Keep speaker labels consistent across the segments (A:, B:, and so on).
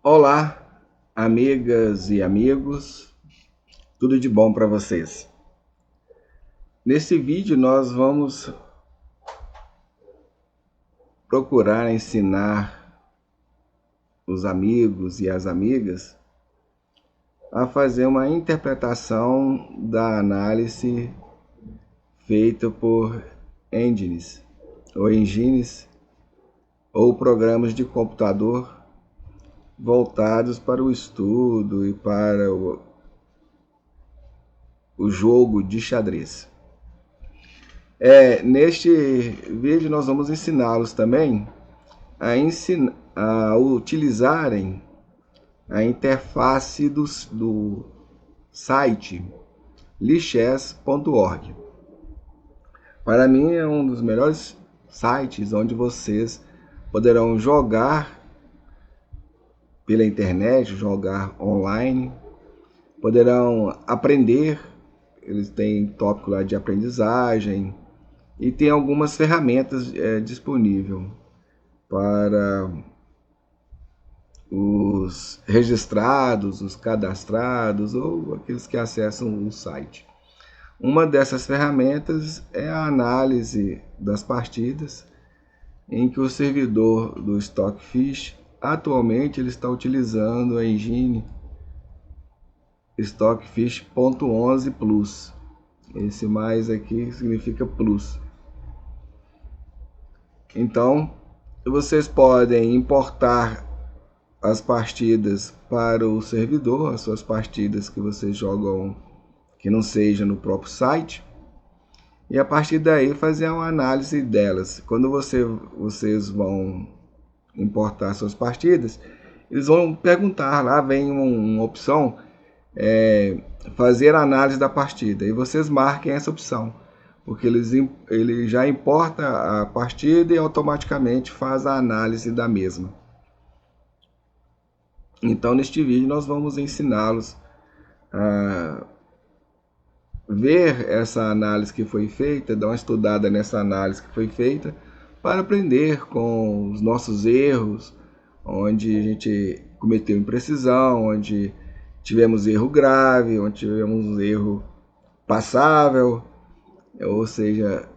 A: Olá, amigas e amigos, tudo de bom para vocês? Nesse vídeo nós vamos procurar ensinar os amigos e as amigas a fazer uma interpretação da análise feita por engines ou programas de computador voltados para o estudo e para o jogo de xadrez. Neste vídeo nós vamos ensiná-los também a utilizarem a interface do site lichess.org. Para mim é um dos melhores sites onde vocês poderão jogar pela internet, jogar online, poderão aprender. Eles têm tópico lá de aprendizagem e tem algumas ferramentas disponíveis para os registrados, os cadastrados ou aqueles que acessam o site. Uma dessas ferramentas é a análise das partidas, em que o servidor do Stockfish atualmente ele está utilizando a engine Stockfish.11 Plus. Esse mais aqui significa plus. Então, vocês podem importar as partidas para o servidor, as suas partidas que vocês jogam que não seja no próprio site, e a partir daí fazer uma análise delas. Quando vocês vão importar suas partidas, eles vão perguntar, lá vem uma opção, fazer a análise da partida, e vocês marquem essa opção, porque ele já importa a partida e automaticamente faz a análise da mesma. Então, neste vídeo nós vamos ensiná-los a ver essa análise que foi feita, dar uma estudada nessa análise que foi feita, para aprender com os nossos erros, onde a gente cometeu imprecisão, onde tivemos erro grave, onde tivemos erro passável, ou seja,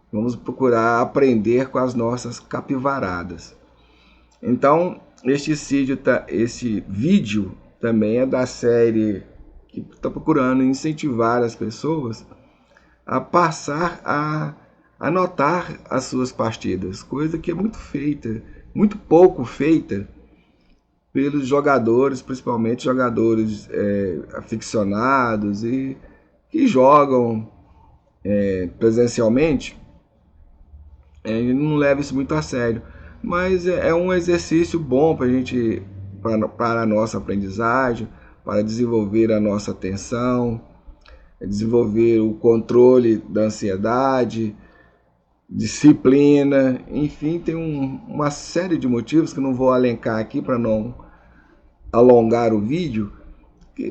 A: vamos procurar aprender com as nossas capivaradas. Então, esse vídeo também é da série que está procurando incentivar as pessoas a passar a anotar as suas partidas, coisa que é muito pouco feita pelos jogadores, principalmente jogadores aficionados e que jogam presencialmente. Não leva isso muito a sério, mas é um exercício bom para a gente, para a nossa aprendizagem, para desenvolver a nossa atenção, desenvolver o controle da ansiedade, disciplina, enfim, tem uma série de motivos que não vou elencar aqui para não alongar o vídeo,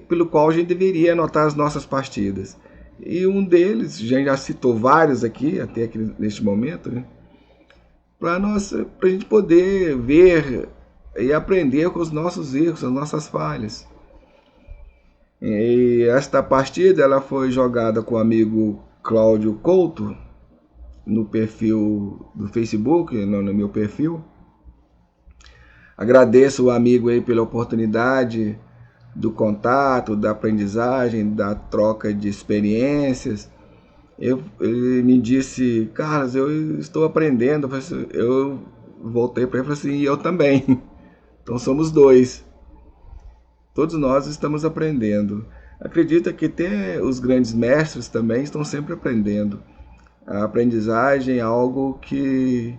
A: pelo qual a gente deveria anotar as nossas partidas. E um deles, a gente já citou vários aqui, até aqui neste momento, né? Para a gente poder ver e aprender com os nossos erros, as nossas falhas. E esta partida ela foi jogada com o amigo Cláudio Couto, no perfil do Facebook, no meu perfil. Agradeço o amigo aí pela oportunidade do contato, da aprendizagem, da troca de experiências. Ele me disse: Carlos, eu estou aprendendo. Eu voltei para ele e falei assim: e eu também. Então somos dois. Todos nós estamos aprendendo. Acredita que até os grandes mestres também estão sempre aprendendo. A aprendizagem é algo que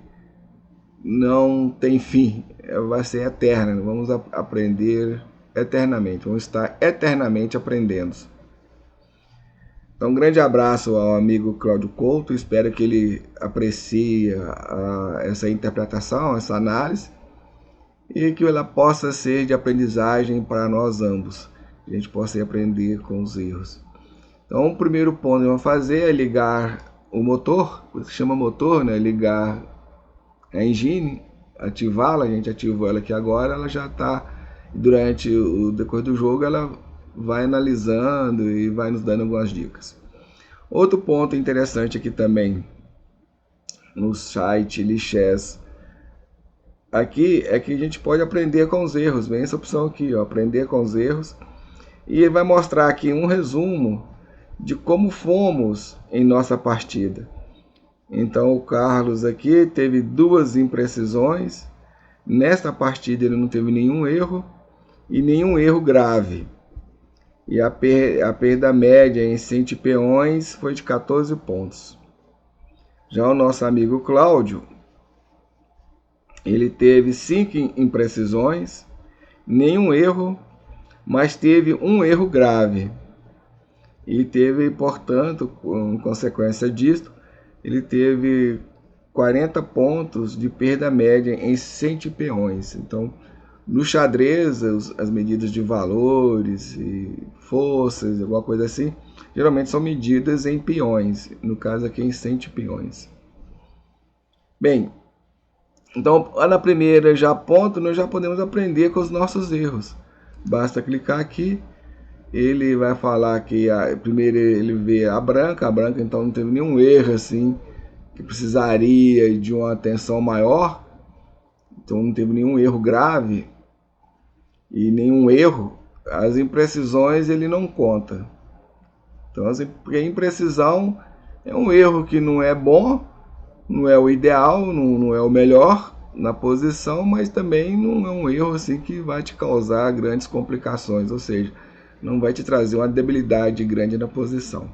A: não tem fim, vai ser eterna. Vamos aprender eternamente, vamos estar eternamente aprendendo. Então, um grande abraço ao amigo Cláudio Couto, espero que ele aprecie essa interpretação, essa análise, e que ela possa ser de aprendizagem para nós ambos, que a gente possa aprender com os erros. Então, o primeiro ponto que vamos fazer é ligar o motor, por isso que chama motor, né? Ligar a engine, ativá-la, a gente ativou ela aqui agora, ela já está e durante o decorrer do jogo ela vai analisando e vai nos dando algumas dicas. Outro ponto interessante aqui também no site Lichess aqui é que a gente pode aprender com os erros. Vem essa opção aqui, ó, aprender com os erros, e ele vai mostrar aqui um resumo de como fomos em nossa partida. Então o Carlos aqui teve 2 imprecisões. Nesta partida ele não teve nenhum erro e nenhum erro grave. E a perda média em 100 peões foi de 14 pontos. Já o nosso amigo Cláudio, ele teve 5 imprecisões, nenhum erro, mas teve um erro grave. E teve, portanto, em consequência disto, ele teve 40 pontos de perda média em 100 peões. Então, no xadrez, as medidas de valores e forças, alguma coisa assim, geralmente são medidas em peões. No caso aqui, em 100 peões. Bem, então, na primeira já ponto, nós já podemos aprender com os nossos erros. Basta clicar aqui, ele vai falar que primeiro ele vê a branca então não teve nenhum erro assim, que precisaria de uma atenção maior. Então não teve nenhum erro grave e nenhum erro. As imprecisões ele não conta. Então, porque a imprecisão é um erro que não é bom, não é o ideal, não é o melhor na posição, mas também não é um erro assim que vai te causar grandes complicações, ou seja, não vai te trazer uma debilidade grande na posição.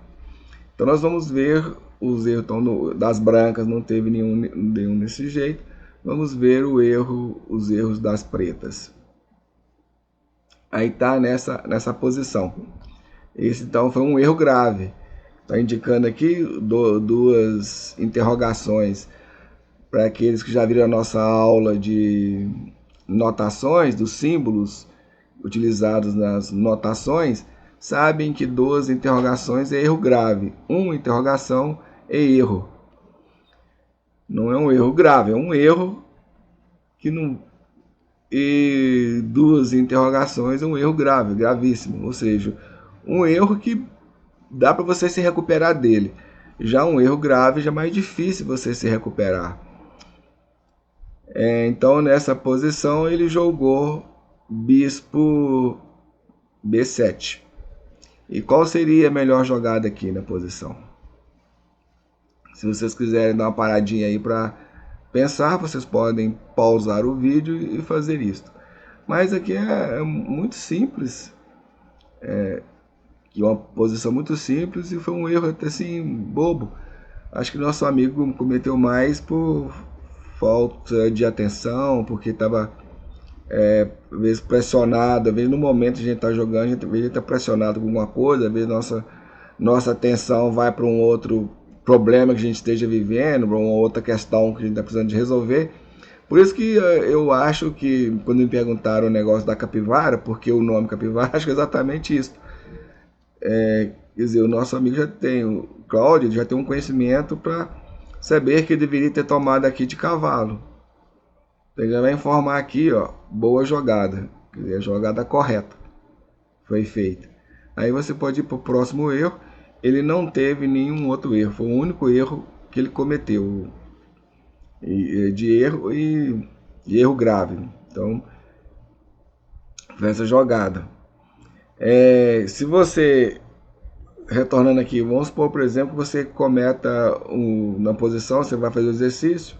A: Então nós vamos ver os erros das brancas, não teve nenhum desse jeito. Vamos ver os erros das pretas. Aí está nessa posição. Esse então foi um erro grave. Está indicando aqui 2 interrogações para aqueles que já viram a nossa aula de notações, dos símbolos utilizados nas notações, sabem que 2 interrogações é erro grave. 1 interrogação é erro. Não é um erro grave, é um erro que não... E 2 interrogações é um erro grave, gravíssimo. Ou seja, um erro que dá para você se recuperar dele. Já um erro grave já é mais difícil você se recuperar. Então nessa posição ele jogou bispo B7. E qual seria a melhor jogada aqui na posição? Se vocês quiserem dar uma paradinha aí para pensar, vocês podem pausar o vídeo e fazer isso. Mas aqui é muito simples. É uma posição muito simples e foi um erro até assim bobo. Acho que nosso amigo cometeu mais por falta de atenção, porque estava às vezes pressionado, às vezes no momento que a gente está jogando, às vezes está pressionado com alguma coisa, às vezes nossa atenção vai para um outro problema que a gente esteja vivendo, para uma outra questão que a gente está precisando de resolver. Por isso que eu acho que, quando me perguntaram o negócio da capivara, porque o nome capivara, acho que é exatamente isso. Quer dizer, o nosso amigo já tem, o Cláudio já tem um conhecimento para saber que deveria ter tomado aqui de cavalo. Ele já vai informar aqui, ó, boa jogada, quer dizer, a jogada correta foi feita. Aí você pode ir para o próximo erro. Ele não teve nenhum outro erro, foi o único erro que ele cometeu, de erro grave. Então, foi essa jogada. Se você, retornando aqui, vamos supor, por exemplo, que você cometa na posição, você vai fazer o exercício.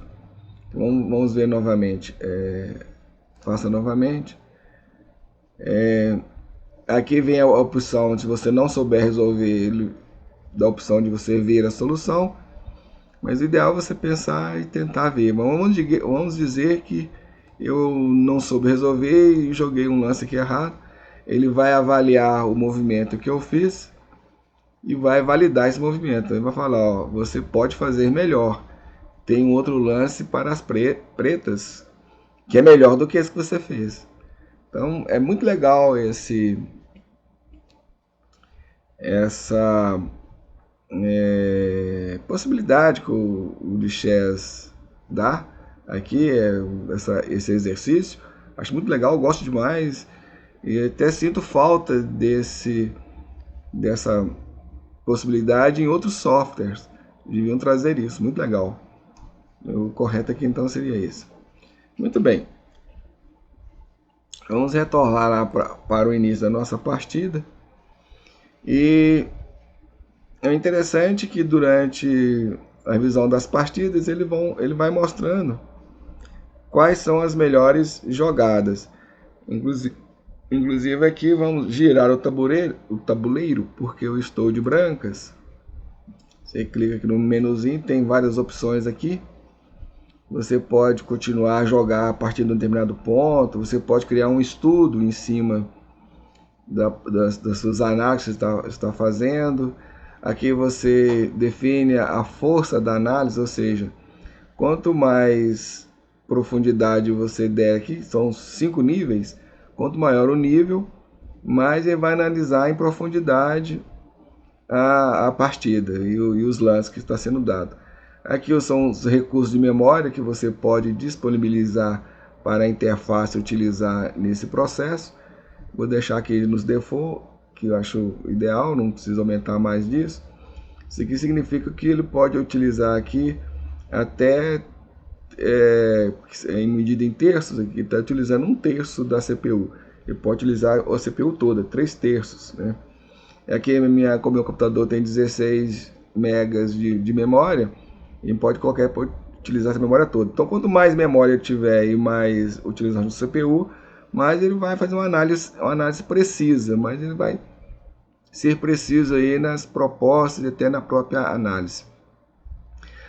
A: Vamos ver novamente. Faça novamente. Aqui vem a opção, se você não souber resolver, ele dá a opção de você ver a solução. Mas o ideal é você pensar e tentar ver. Mas vamos dizer que eu não soube resolver e joguei um lance aqui errado. Ele vai avaliar o movimento que eu fiz e vai validar esse movimento. Ele vai falar, ó, você pode fazer melhor. Tem um outro lance para as pretas que é melhor do que esse que você fez. Então é muito legal essa possibilidade que o Lichess dá aqui, esse exercício. Acho muito legal, gosto demais. E até sinto falta dessa possibilidade em outros softwares. Deviam trazer isso, muito legal. O correto aqui então seria esse. Muito bem. Vamos retornar lá para o início da nossa partida. E é interessante que durante a revisão das partidas ele vai mostrando quais são as melhores jogadas. Inclusive aqui vamos girar o tabuleiro, porque eu estou de brancas. Você clica aqui no menuzinho, tem várias opções aqui. Você pode continuar a jogar a partir de um determinado ponto. Você pode criar um estudo em cima das suas análises que você está fazendo. Aqui você define a força da análise, ou seja, quanto mais profundidade você der aqui, são 5 níveis, quanto maior o nível, mais ele vai analisar em profundidade a partida e os lances que está sendo dado. Aqui são os recursos de memória que você pode disponibilizar para a interface utilizar nesse processo. Vou deixar aqui nos default, que eu acho ideal, não preciso aumentar mais disso. Isso aqui significa que ele pode utilizar aqui até em medida em terços, aqui está utilizando 1/3 da CPU. Ele pode utilizar a CPU toda, 3/3, né? Aqui como meu computador tem 16 megas de memória, e pode utilizar essa memória toda. Então, quanto mais memória tiver e mais utilização do CPU, mais ele vai fazer uma análise precisa, mas ele vai ser preciso aí nas propostas e até na própria análise.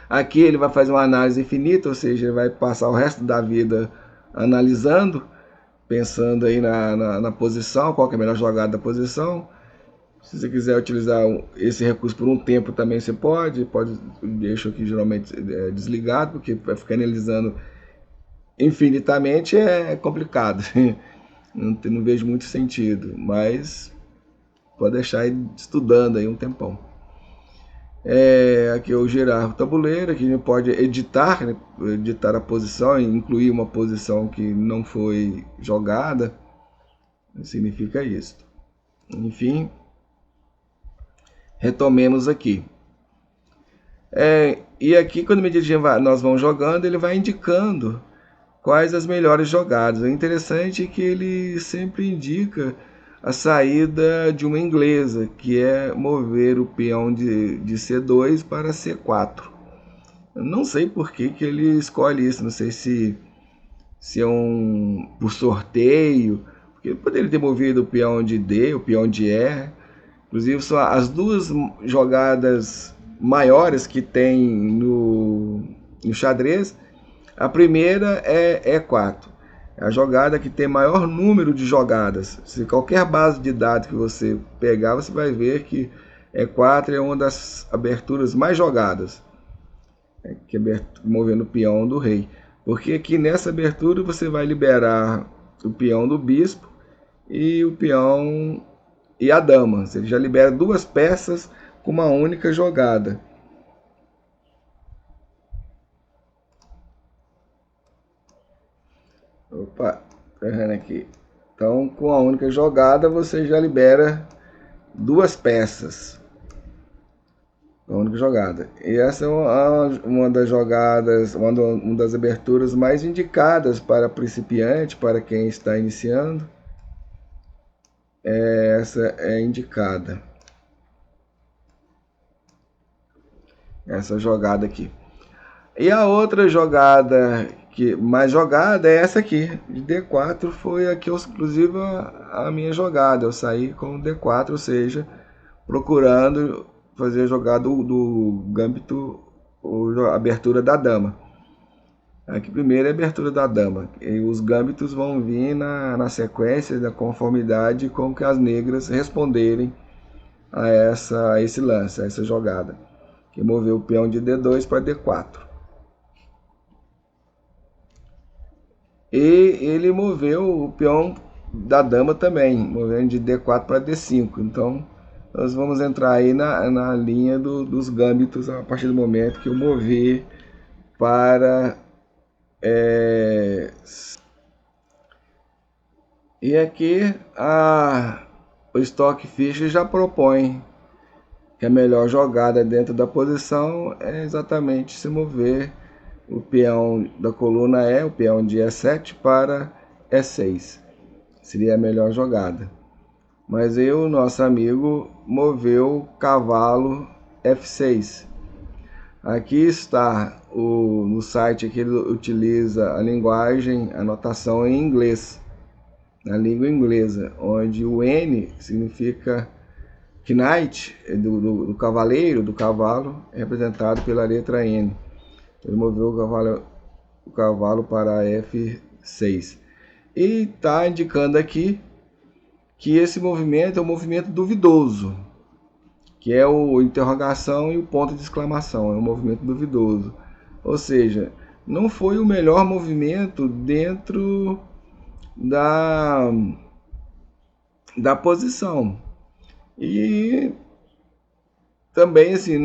A: Aqui ele vai fazer uma análise infinita, ou seja, ele vai passar o resto da vida analisando, pensando aí na posição, qual que é a melhor jogada da posição. Se você quiser utilizar esse recurso por um tempo também você pode deixo aqui geralmente desligado, porque vai ficar analisando infinitamente é complicado. Não vejo muito sentido, mas pode deixar aí estudando aí um tempão. Aqui eu girar o tabuleiro, aqui a gente pode editar, né? Editar a posição e incluir uma posição que não foi jogada, significa isso. Enfim, retomemos aqui. E aqui, quando nós vamos jogando, ele vai indicando quais as melhores jogadas. É interessante que ele sempre indica a saída de uma inglesa, que é mover o peão de C2 para C4. Eu não sei por que ele escolhe isso, não sei se é por sorteio, porque ele poderia ter movido o peão de D, o peão de E. Inclusive, são as duas jogadas maiores que tem no xadrez. A primeira é E4, é a jogada que tem maior número de jogadas. Se qualquer base de dados que você pegar, você vai ver que E4 é uma das aberturas mais jogadas, que é movendo o peão do rei. Porque aqui nessa abertura você vai liberar o peão do bispo e o peão e a dama. Você já libera duas peças com uma única jogada. Opa, errando aqui. Então, com a única jogada, você já libera duas peças. A única jogada. E essa é uma das jogadas, uma das aberturas mais indicadas para principiante, para quem está iniciando. Essa é indicada. Essa jogada aqui. E a outra jogada mais jogada é essa aqui, de D4, foi aqui inclusive a minha jogada. Eu saí com D4, ou seja, procurando fazer a jogada do gambito, a abertura da dama. Aqui primeiro é a abertura da dama. E os gâmbitos vão vir na sequência, da conformidade com que as negras responderem a esse lance, a essa jogada. Que moveu o peão de D2 para D4. E ele moveu o peão da dama também, movendo de D4 para D5. Então, nós vamos entrar aí na linha dos gâmbitos a partir do momento que eu mover para... E E aqui o Stock Fish já propõe que a melhor jogada dentro da posição é exatamente se mover o peão da coluna E, o peão de E7 para E6. Seria a melhor jogada. Mas aí o nosso amigo moveu o cavalo F6. Aqui está no site que ele utiliza a linguagem, a notação em inglês, na língua inglesa, onde o N significa knight, do cavaleiro, do cavalo, é representado pela letra N. Ele moveu o cavalo para F6. E está indicando aqui que esse movimento é um movimento duvidoso, que é o interrogação e o ponto de exclamação, é um movimento duvidoso. Ou seja, não foi o melhor movimento dentro da posição. E também assim,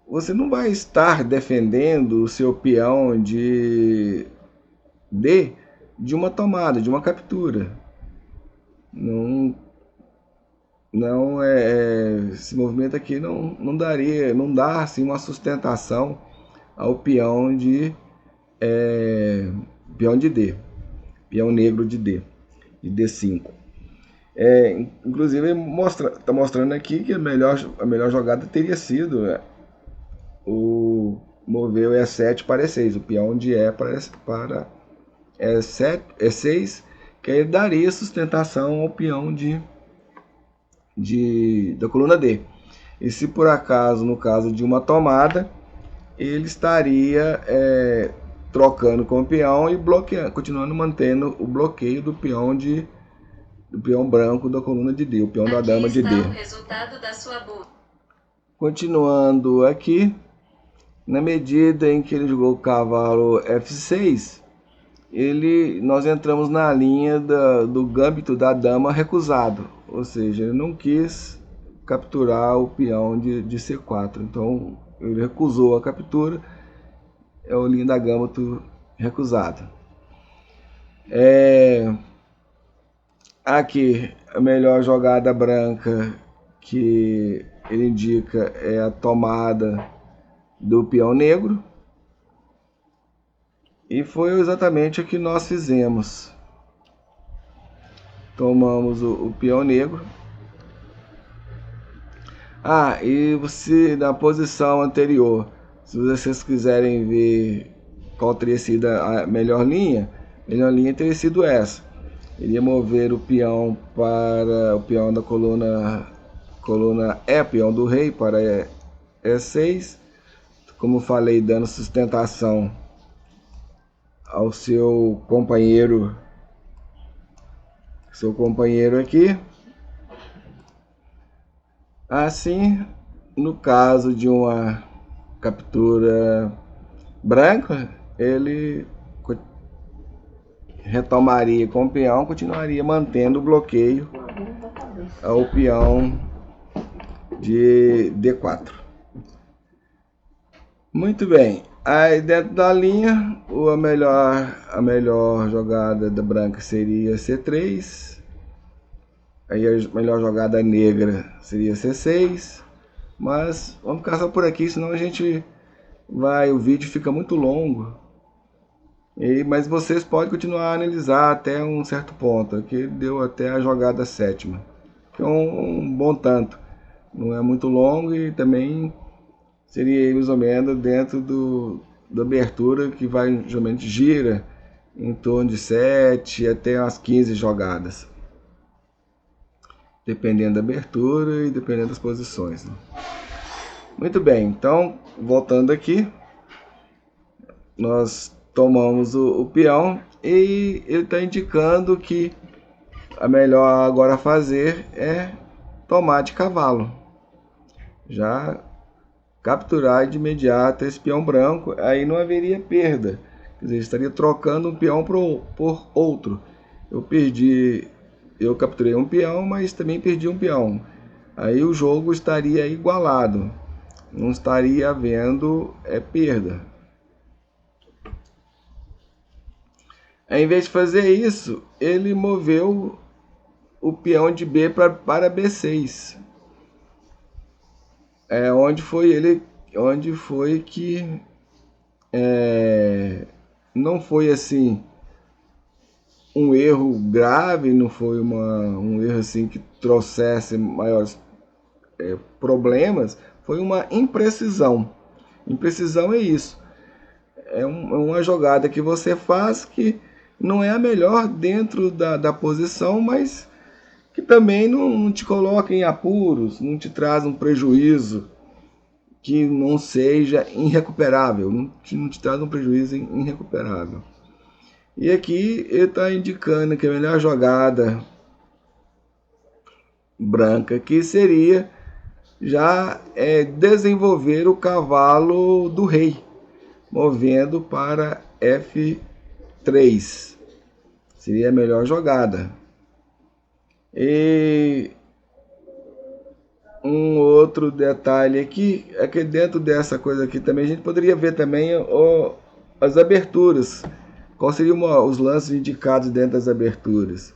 A: você não vai estar defendendo o seu peão de D de uma tomada, de uma captura. Esse movimento aqui não dá assim uma sustentação ao peão de D, peão negro de D, de D5. Inclusive está mostrando aqui que a melhor jogada teria sido o mover o E7 para E6, o peão de E para E6, que aí daria sustentação ao peão da coluna D. E se por acaso, no caso de uma tomada, ele estaria trocando com o peão e continuando mantendo o bloqueio do peão branco da coluna de D, o peão da dama de D.
B: O resultado da sua busca.
A: Continuando aqui, na medida em que ele jogou o cavalo F6, nós entramos na linha do gâmbito da dama recusado, ou seja, ele não quis capturar o peão de C4, então ele recusou a captura, é o linha da gâmbito recusado. Aqui a melhor jogada branca que ele indica é a tomada do peão negro. E foi exatamente o que nós fizemos. Tomamos o peão negro. E você, na posição anterior, se vocês quiserem ver qual teria sido a melhor linha teria sido essa. Ele ia mover o peão para o peão da coluna E, peão do rei, para E6. Como falei, dando sustentação ao seu companheiro aqui. Assim, no caso de uma captura branca, ele retomaria com o peão, continuaria mantendo o bloqueio ao peão de D4. Muito bem. Aí dentro da linha, a melhor jogada da branca seria C3. Aí a melhor jogada negra seria C6. Mas vamos ficar só por aqui, senão o vídeo fica muito longo. Mas vocês podem continuar a analisar até um certo ponto. Aqui deu até a jogada sétima, que é um bom tanto. Não é muito longo e também seria mais ou menos dentro da abertura, que vai geralmente gira em torno de 7 até umas 15 jogadas, dependendo da abertura e dependendo das posições, né? Muito bem, então voltando aqui, nós tomamos o peão e ele está indicando que a melhor agora a fazer é tomar de cavalo, já capturar de imediato esse peão branco. Aí não haveria perda, quer dizer, estaria trocando um peão por outro. Eu capturei um peão, mas também perdi um peão. Aí o jogo estaria igualado, não estaria havendo perda. Em vez de fazer isso, ele moveu o peão de B para B6. Onde foi que não foi assim um erro grave, não foi um erro assim que trouxesse maiores problemas, foi uma imprecisão. Imprecisão é isso. Uma jogada que você faz que não é a melhor dentro da posição, mas que também não te coloca em apuros, não te traz um prejuízo que não seja irrecuperável, não te traz um prejuízo irrecuperável. E aqui ele está indicando que a melhor jogada branca que seria já desenvolver o cavalo do rei, movendo para F3. Seria a melhor jogada. E um outro detalhe aqui é que dentro dessa coisa aqui também a gente poderia ver também as aberturas. Quais seriam os lances indicados dentro das aberturas?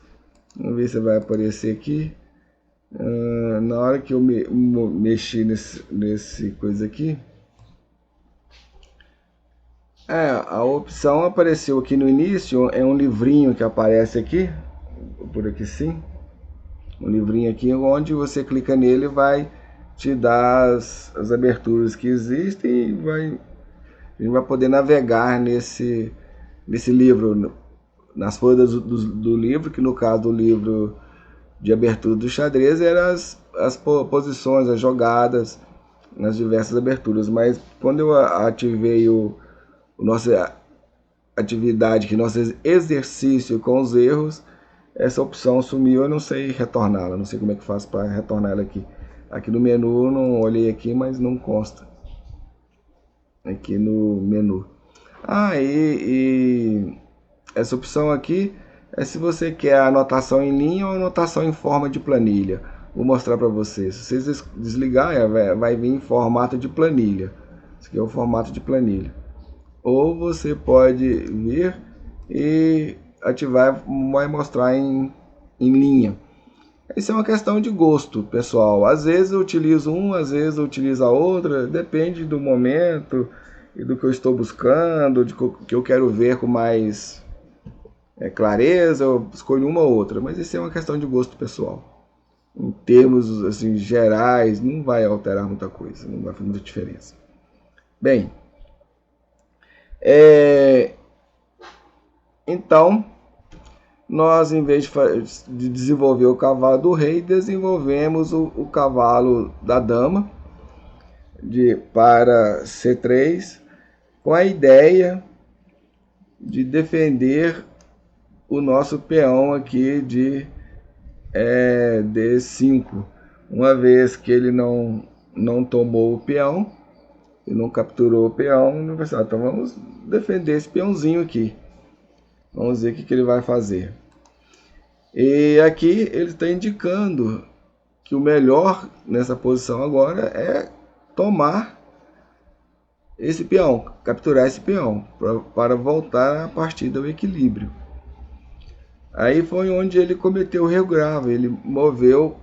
A: Vamos ver se vai aparecer aqui. Na hora que eu mexi nesse coisa aqui, a opção apareceu aqui no início, é um livrinho que aparece aqui, por aqui sim, um livrinho aqui onde você clica nele vai te dar as aberturas que existem e a gente vai poder navegar nesse livro, nas folhas do livro, que no caso do livro de abertura do xadrez eram as posições, as jogadas nas diversas aberturas. Mas quando eu ativei nossa atividade, nosso exercício com os erros, essa opção sumiu, eu não sei retorná-la, não sei como é que faço para retornar ela aqui. Aqui no menu, não olhei aqui, mas não consta aqui no menu. E essa opção aqui é se você quer anotação em linha ou anotação em forma de planilha. Vou mostrar para vocês. Se vocês desligar, vai vir em formato de planilha. Esse aqui é o formato de planilha. Ou você pode vir e ativar, vai mostrar em linha. Isso é uma questão de gosto, pessoal. Às vezes eu utilizo às vezes eu utilizo a outra. Depende do momento e do que eu estou buscando, de que eu quero ver com mais clareza, eu escolho uma ou outra, mas isso é uma questão de gosto pessoal. Em termos assim, gerais, não vai alterar muita coisa, não vai fazer muita diferença. Bem, então, nós em vez de desenvolver o cavalo do rei, desenvolvemos o cavalo da dama para C3, com a ideia de defender o nosso peão aqui de D5. Uma vez que ele não tomou o peão e não capturou o peão, então vamos defender esse peãozinho aqui. Vamos ver o que ele vai fazer. E aqui ele está indicando que o melhor nessa posição agora é tomar esse peão, capturar esse peão, para voltar a partida ao equilíbrio. Aí foi onde ele cometeu o erro grave, ele moveu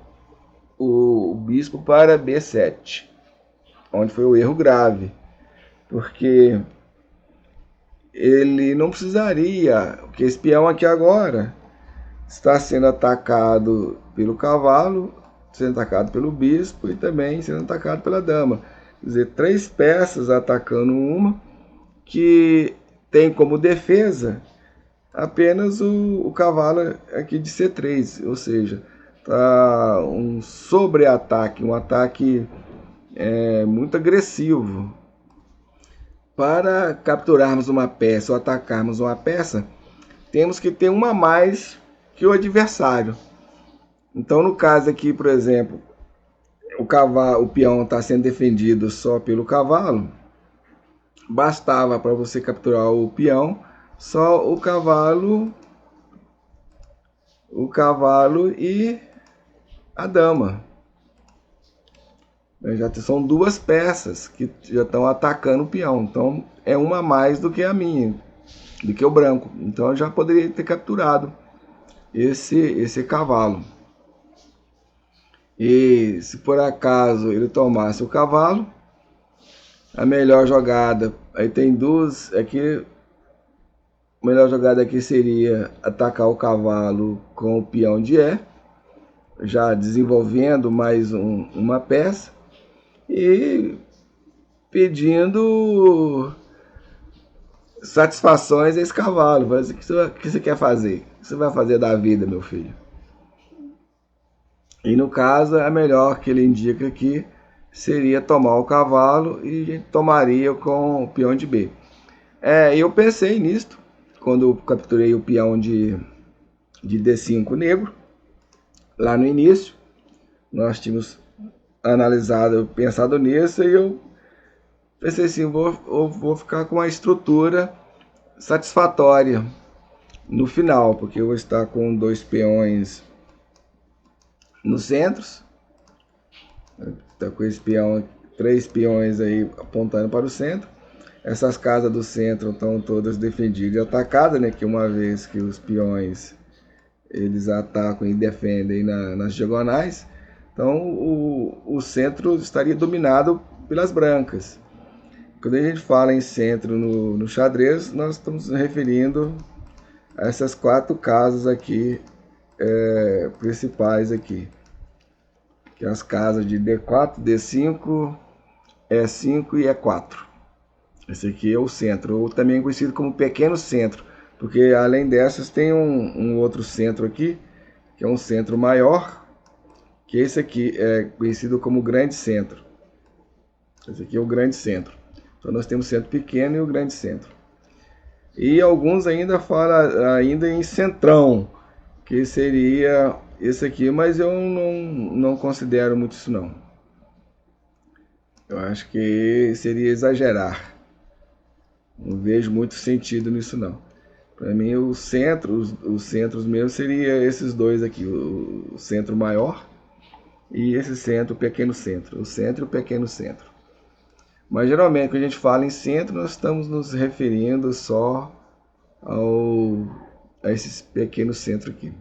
A: o bispo para B7, onde foi o erro grave, porque ele não precisaria, porque esse peão aqui agora está sendo atacado pelo cavalo, sendo atacado pelo bispo e também sendo atacado pela dama. Quer dizer, 3 peças atacando uma que tem como defesa apenas o cavalo aqui de C3, ou seja, tá um sobre-ataque, um ataque muito agressivo. Para capturarmos uma peça ou atacarmos uma peça, temos que ter uma a mais que o adversário. Então, no caso aqui, por exemplo, o peão está sendo defendido só pelo cavalo, bastava para você capturar o peão só o cavalo e a dama. Já são 2 peças que já estão atacando o peão, então é uma a mais do que a minha. do que o branco. Então eu já poderia ter capturado esse cavalo. E se por acaso ele tomasse o cavalo, a melhor jogada, aí tem duas, aqui, a melhor jogada aqui seria atacar o cavalo com o peão de E, já desenvolvendo mais uma peça e pedindo satisfações a esse cavalo. O que você quer fazer? O que você vai fazer da vida, meu filho? E no caso, a melhor que ele indica aqui seria tomar o cavalo e a gente tomaria com o peão de B. Eu pensei nisto quando eu capturei o peão de D5 negro. Lá no início, nós tínhamos analisado, pensado nisso, e eu pensei assim, vou ficar com uma estrutura satisfatória no final, porque eu vou estar com 2 peões nos centros, está com esse peão, 3 peões aí apontando para o centro. Essas casas do centro estão todas defendidas e atacadas, né? Que uma vez que os peões eles atacam e defendem nas diagonais, então o centro estaria dominado pelas brancas. Quando a gente fala em centro no xadrez, nós estamos nos referindo a essas 4 casas aqui principais aqui, que é as casas de D4, D5, E5 e E4. Esse aqui é o centro, ou também conhecido como pequeno centro, porque além dessas tem um outro centro aqui, que é um centro maior, que esse aqui é conhecido como grande centro. Esse aqui é o grande centro. Então nós temos o centro pequeno e o grande centro. E alguns ainda falam ainda em centrão, que seria esse aqui, mas eu não considero muito isso não. Eu acho que seria exagerar. Não vejo muito sentido nisso não. Para mim os centros mesmo seriam esses dois aqui, o centro maior e esse centro, o pequeno centro, o centro e o pequeno centro. Mas geralmente quando a gente fala em centro, nós estamos nos referindo só a esses pequenos centros aqui.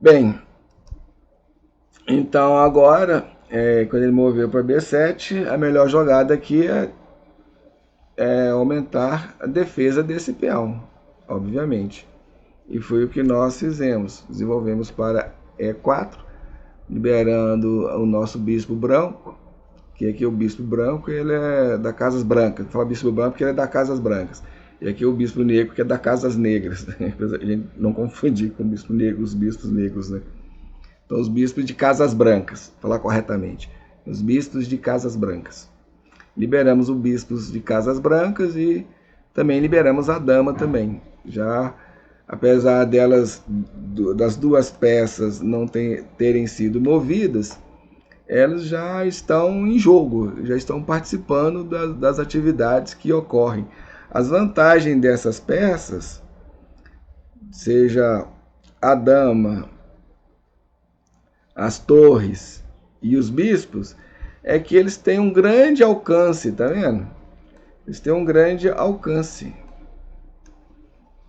A: Bem, então agora, quando ele moveu para B7, a melhor jogada aqui é aumentar a defesa desse peão, obviamente. E foi o que nós fizemos. Desenvolvemos para E4, liberando o nosso bispo branco, que aqui é o bispo branco, ele é da Casas Brancas. Fala bispo branco porque ele é da Casas Brancas. E aqui é o bispo negro, que é da Casas Negras. A gente não confundir com o bispo negro, os bispos negros, né? Então, os bispos de Casas Brancas, falar corretamente. Os bispos de Casas Brancas. Liberamos os bispos de Casas Brancas e também liberamos a dama também. Já, apesar das 2 peças não terem sido movidas, elas já estão em jogo, já estão participando das atividades que ocorrem. As vantagens dessas peças, seja a dama, as torres e os bispos, é que eles têm um grande alcance, tá vendo? Eles têm um grande alcance.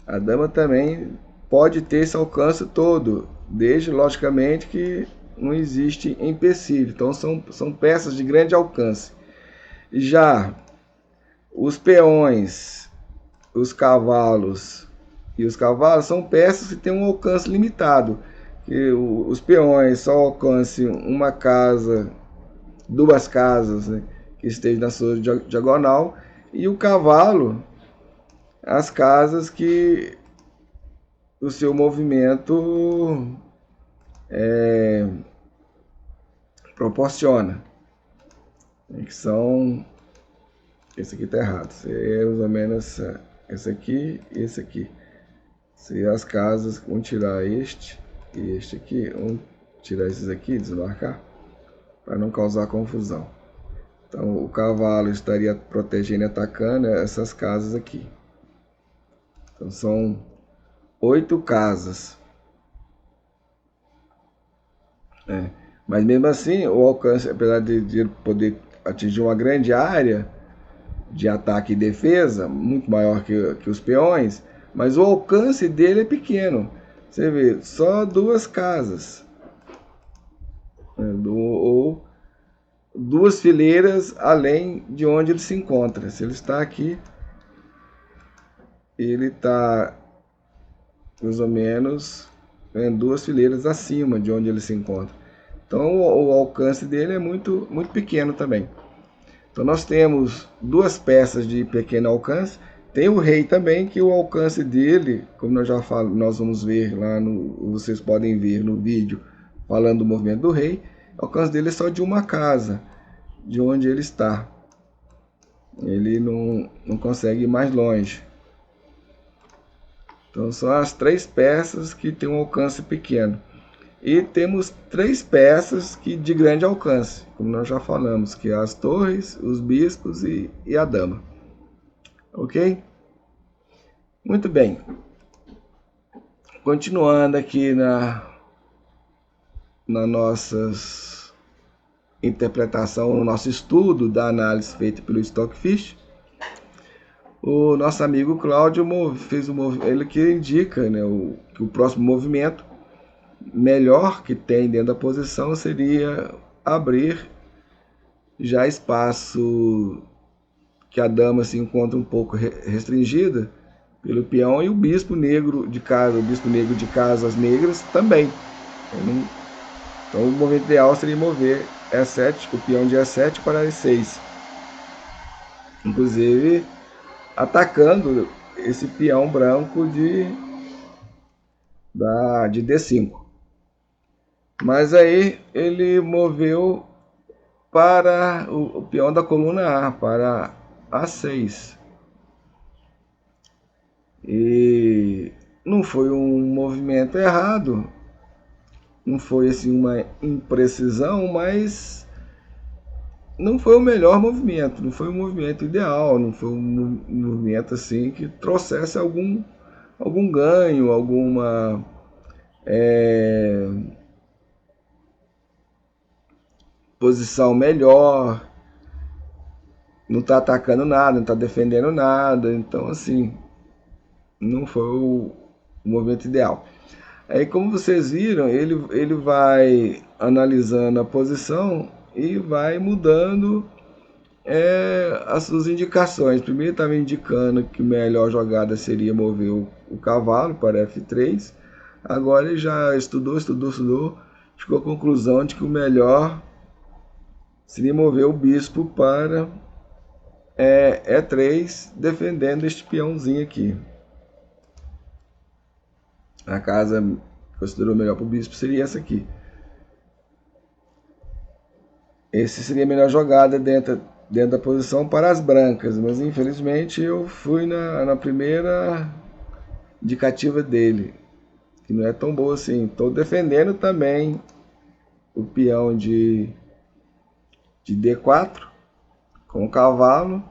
A: A dama também pode ter esse alcance todo, desde, logicamente, que não existe empecilho. Então, são peças de grande alcance. Já os peões, os cavalos são peças que têm um alcance limitado. Que os peões só alcancem uma casa, 2 casas, né, que estejam na sua diagonal, e o cavalo, as casas que o seu movimento proporciona, que são, esse aqui está errado, é mais ou menos esse aqui e esse aqui. Se as casas, vamos tirar este e este aqui, vamos tirar esses aqui, desmarcar, para não causar confusão. Então o cavalo estaria protegendo e atacando essas casas aqui. Então são 8 casas. Mas mesmo assim, o alcance, apesar de poder atingir uma grande área, de ataque e defesa, muito maior que os peões, mas o alcance dele é pequeno. Você vê, só 2 casas, ou 2 fileiras além de onde ele se encontra. Se ele está aqui, ele está mais ou menos 2 fileiras acima de onde ele se encontra. Então o alcance dele é muito, muito pequeno também. Então nós temos 2 peças de pequeno alcance. Tem o rei também, que o alcance dele, como nós vamos ver lá, vocês podem ver no vídeo falando do movimento do rei, o alcance dele é só de uma casa, de onde ele está. Ele não consegue ir mais longe. Então são as 3 peças que tem um alcance pequeno. E temos 3 peças de grande alcance, como nós já falamos, que é as torres, os bispos e a dama. Ok? Muito bem. Continuando aqui na nossa interpretação, no nosso estudo da análise feita pelo Stockfish, o nosso amigo Cláudio fez ele que indica, né, que o próximo movimento melhor que tem dentro da posição seria abrir já espaço que a dama se encontra um pouco restringida pelo peão, e o bispo negro de casas negras também. Então o movimento ideal seria mover E7, o peão de E7 para E6, inclusive atacando esse peão branco de D5. Mas aí ele moveu para o peão da coluna A, para A6. E não foi um movimento errado, não foi assim uma imprecisão, mas não foi o melhor movimento, não foi um movimento ideal, não foi um movimento assim que trouxesse algum ganho, alguma posição melhor. Não está atacando nada, não está defendendo nada, então assim, não foi o movimento ideal. Aí, como vocês viram, ele vai analisando a posição e vai mudando as suas indicações. Primeiro estava indicando que a melhor jogada seria mover o cavalo para F3. Agora ele já estudou, chegou à conclusão de que o melhor seria mover o bispo para E3, defendendo este peãozinho aqui. A casa que considerou melhor para o bispo seria essa aqui. Esse seria a melhor jogada dentro da posição para as brancas, mas infelizmente eu fui na primeira indicativa dele, que não é tão boa assim. Estou defendendo também o peão de D4 com o cavalo,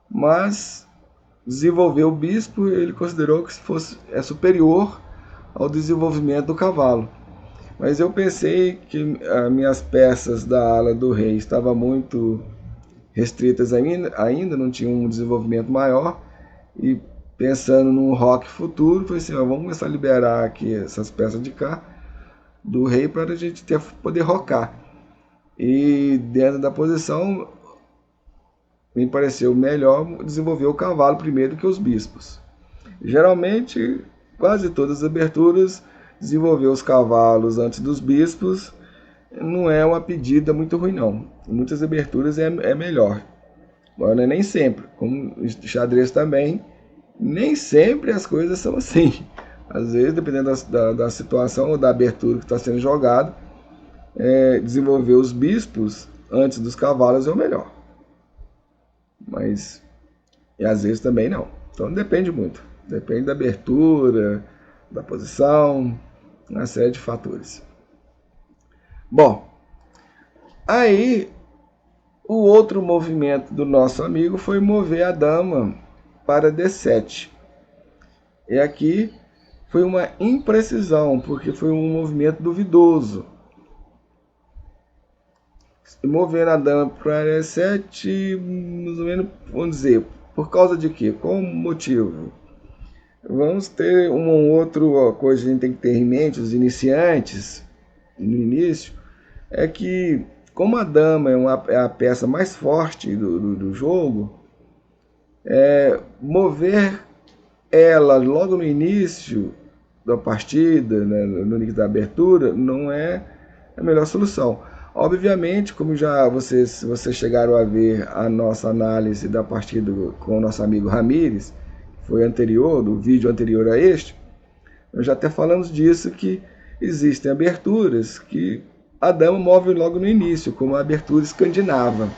A: mas desenvolver o bispo ele considerou que é superior ao desenvolvimento do cavalo. Mas eu pensei que as minhas peças da ala do rei estavam muito restritas ainda, não tinham um desenvolvimento maior, e pensando num rock futuro, falei assim, vamos começar a liberar aqui essas peças de cá do rei para a gente poder rocar. E dentro da posição me pareceu melhor desenvolver o cavalo primeiro que os bispos. Geralmente, quase todas as aberturas, desenvolver os cavalos antes dos bispos não é uma pedida muito ruim, não. Em muitas aberturas é melhor. Agora, nem sempre. Como xadrez também, nem sempre as coisas são assim. Às vezes, dependendo da situação ou da abertura que está sendo jogado, desenvolver os bispos antes dos cavalos é o melhor. Mas, e às vezes também não. Então depende muito. Depende da abertura, da posição, uma série de fatores. Bom, aí o outro movimento do nosso amigo foi mover a dama para D7. E aqui foi uma imprecisão, porque foi um movimento duvidoso. movendo a dama para E7, mais ou menos, vamos dizer, por causa de quê? Qual motivo? Vamos ter uma ou outra coisa que a gente tem que ter em mente, os iniciantes, no início, é que como a dama é a peça mais forte do jogo, mover ela logo no início da partida, né, no início da abertura, não é a melhor solução. Obviamente, como já vocês chegaram a ver a nossa análise da partida com o nosso amigo Ramires, foi anterior, do vídeo anterior a este, nós já até falamos disso, que existem aberturas que a dama move logo no início, como a abertura escandinava.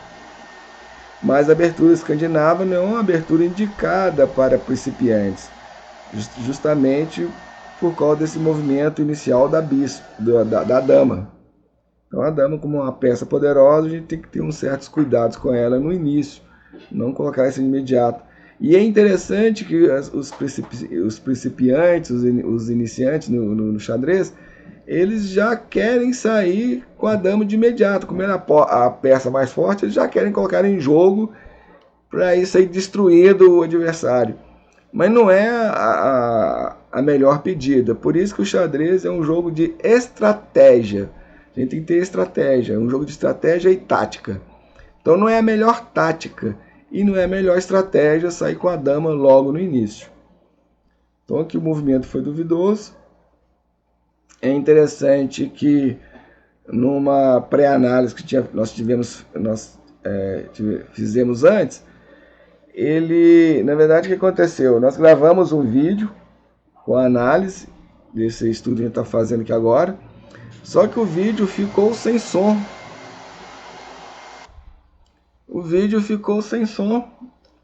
A: Mas a abertura escandinava não é uma abertura indicada para principiantes, justamente por causa desse movimento inicial da dama. Então a dama, como uma peça poderosa, a gente tem que ter uns certos cuidados com ela no início, não colocar isso de imediato. E é interessante que os principiantes, os iniciantes no xadrez, eles já querem sair com a dama de imediato. Como é a peça mais forte, eles já querem colocar em jogo para isso aí destruir o adversário. Mas não é a melhor pedida. Por isso que o xadrez é um jogo de estratégia. A gente tem que ter estratégia. É um jogo de estratégia e tática. Então não é a melhor tática e não é a melhor estratégia sair com a dama logo no início. Então aqui o movimento foi duvidoso. É interessante que numa pré-análise que nós fizemos antes, na verdade, o que aconteceu? Nós gravamos um vídeo com a análise desse estudo que a gente está fazendo aqui agora, só que o vídeo ficou sem som. O vídeo ficou sem som,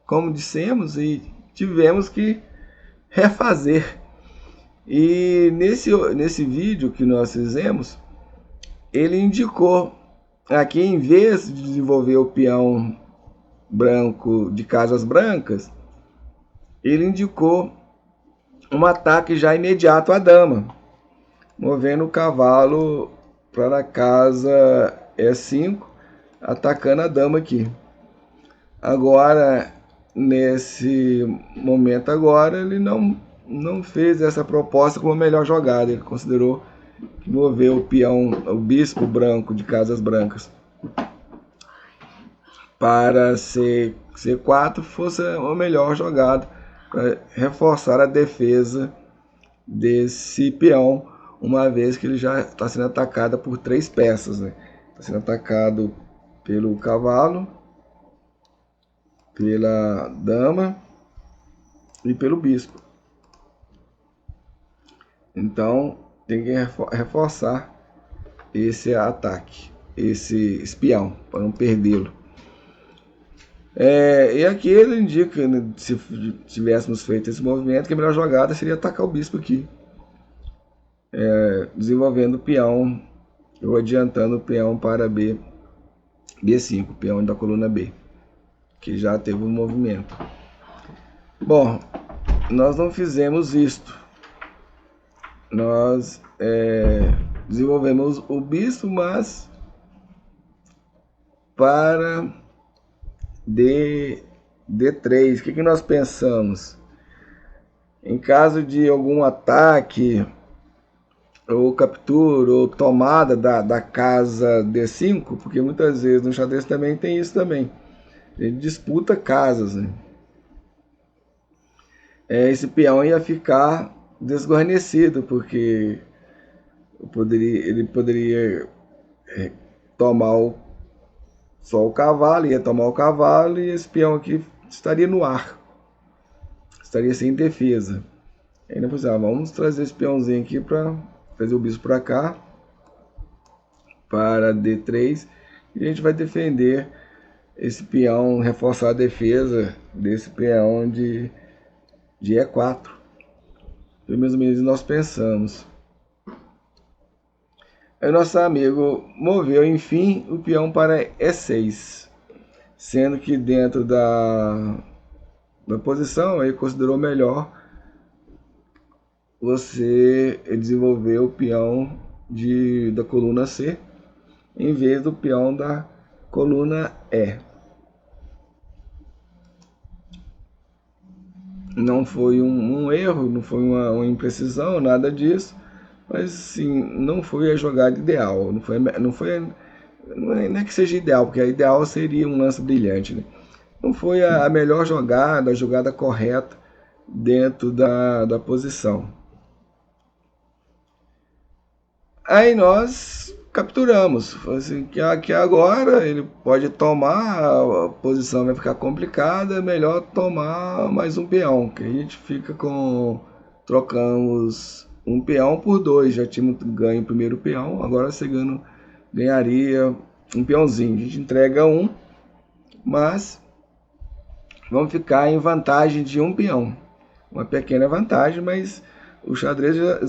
A: como dissemos, e tivemos que refazer. E nesse vídeo que nós fizemos, ele indicou aqui, em vez de desenvolver o peão branco de casas brancas, ele indicou um ataque já imediato à dama, movendo o cavalo para a casa E5, atacando a dama aqui. Agora, nesse momento agora, ele não fez essa proposta como a melhor jogada. Ele considerou que mover o bispo branco de casas brancas para C4 fosse a melhor jogada para reforçar a defesa desse peão, uma vez que ele já está sendo atacado por 3 peças, né? Está sendo atacado pelo cavalo, pela dama e pelo bispo. Então tem que reforçar esse ataque, esse espião, para não perdê-lo. E aqui ele indica, né, se tivéssemos feito esse movimento, que a melhor jogada seria atacar o bispo aqui, desenvolvendo o peão, ou adiantando o peão para B5, o peão da coluna B, que já teve um movimento. Bom, nós não fizemos isto. Nós desenvolvemos o bispo, mas para D3. O que nós pensamos? Em caso de algum ataque, ou captura, ou tomada da casa D5, porque muitas vezes no xadrez também tem isso também. Ele disputa casas, né? Esse peão ia ficar desguarnecido, porque ele poderia tomar só o cavalo, ia tomar o cavalo, e esse peão aqui estaria no ar, estaria sem defesa. Aí nós pensamos, vamos trazer esse peãozinho aqui para trazer o bispo para cá, para D3, e a gente vai defender esse peão, reforçar a defesa desse peão de E4. Foi mais ou menos nós pensamos. Aí nosso amigo moveu, enfim, o peão para E6, sendo que dentro da posição ele considerou melhor você desenvolver o peão da coluna C, em vez do peão da coluna E. Não foi um erro, não foi uma imprecisão, nada disso, mas sim, não foi a jogada ideal, não é que seja ideal, porque a ideal seria um lance brilhante, né? Não foi a melhor jogada, a jogada correta dentro da posição. Aí nós capturamos, assim, que agora ele pode tomar, a posição vai ficar complicada, é melhor tomar mais um peão, que a gente fica trocamos um peão por dois, já tínhamos ganho o primeiro peão, agora segundo ganharia um peãozinho, a gente entrega um, mas vamos ficar em vantagem de um peão, uma pequena vantagem, mas o xadrez é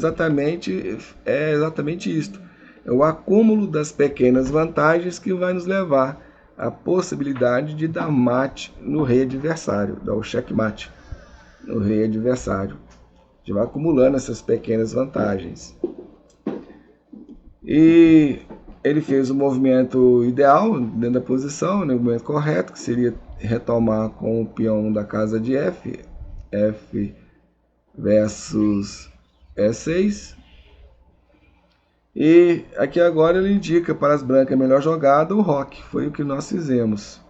A: exatamente isto. É o acúmulo das pequenas vantagens que vai nos levar à possibilidade de dar mate no rei adversário, dar o checkmate no rei adversário. A gente vai acumulando essas pequenas vantagens. E ele fez o movimento ideal dentro da posição, né, o movimento correto, que seria retomar com o peão da casa de F, F versus E6. E aqui agora ele indica para as brancas a melhor jogada, o roque. Foi o que nós fizemos.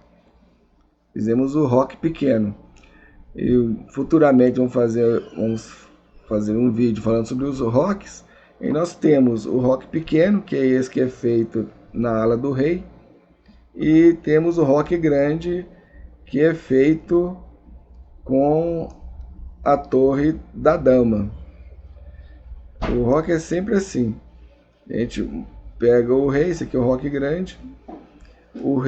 A: Fizemos o roque pequeno. E futuramente vamos fazer um vídeo falando sobre os roques. E nós temos o roque pequeno, que é esse que é feito na ala do rei. E temos o roque grande, que é feito com a torre da dama. O roque é sempre assim. A gente pega o rei, esse aqui é o roque grande. O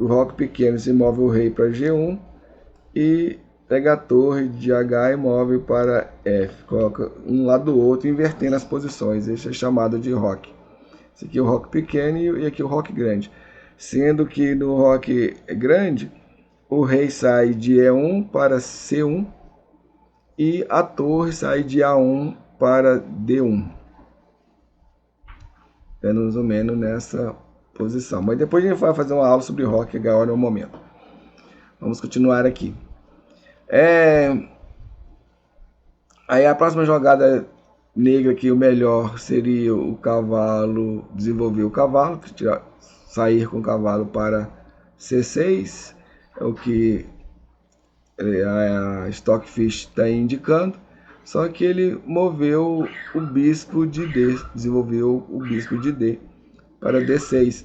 A: roque pequeno, se move o rei para G1 e pega a torre de H e move para F. Coloca um lado do outro, invertendo as posições. Esse é chamado de roque. Esse aqui é o roque pequeno e aqui é o roque grande. Sendo que no roque grande, o rei sai de E1 para C1 e a torre sai de A1 para D1. É mais ou menos nessa posição. Mas depois a gente vai fazer uma aula sobre roque, que agora é o momento. Vamos continuar aqui. Aí a próxima jogada negra aqui, o melhor seria o cavalo, desenvolver o cavalo, sair com o cavalo para C6, é o que a Stockfish está indicando. Só que ele moveu o bispo de D, desenvolveu o bispo de D para D6.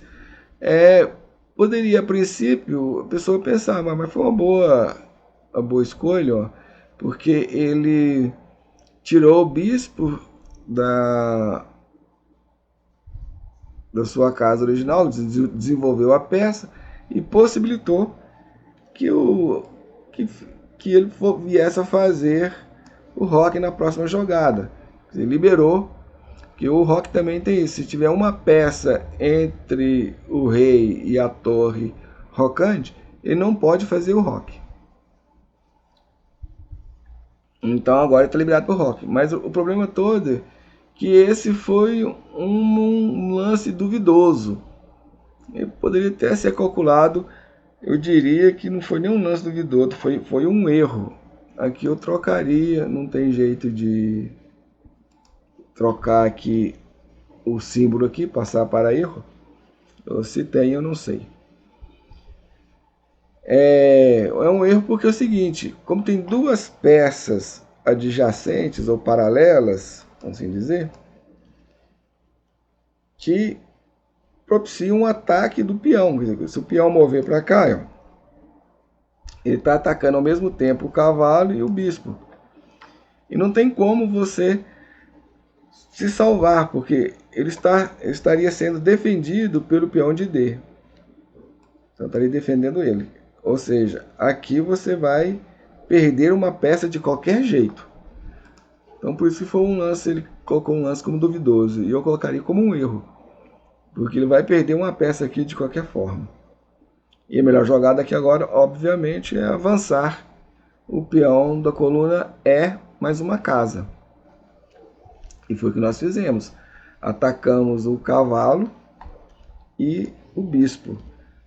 A: Poderia, a princípio, a pessoa pensar, mas foi uma boa escolha, ó, porque ele tirou o bispo da sua casa original, desenvolveu a peça e possibilitou que ele viesse a fazer o roque na próxima jogada. Ele liberou, que o roque também tem isso. Se tiver uma peça entre o rei e a torre rocante, ele não pode fazer o roque. Então agora ele está liberado para o roque. Mas o problema todo é que esse foi um lance duvidoso. Ele poderia até ser calculado. Eu diria que não foi nenhum lance duvidoso, foi um erro. Aqui eu trocaria, não tem jeito de trocar aqui o símbolo aqui, passar para erro. Ou se tem, eu não sei. É um erro porque é o seguinte, como tem duas peças adjacentes ou paralelas, assim dizer, que propiciam um ataque do peão. Se o peão mover para cá, ó, ele está atacando ao mesmo tempo o cavalo e o bispo. E não tem como você se salvar, porque ele estaria sendo defendido pelo peão de D. Então estaria defendendo ele. Ou seja, aqui você vai perder uma peça de qualquer jeito. Então por isso que foi um lance, ele colocou um lance como duvidoso. E eu colocaria como um erro. Porque ele vai perder uma peça aqui de qualquer forma. E a melhor jogada aqui agora, obviamente, é avançar o peão da coluna E mais uma casa. E foi o que nós fizemos. Atacamos o cavalo e o bispo.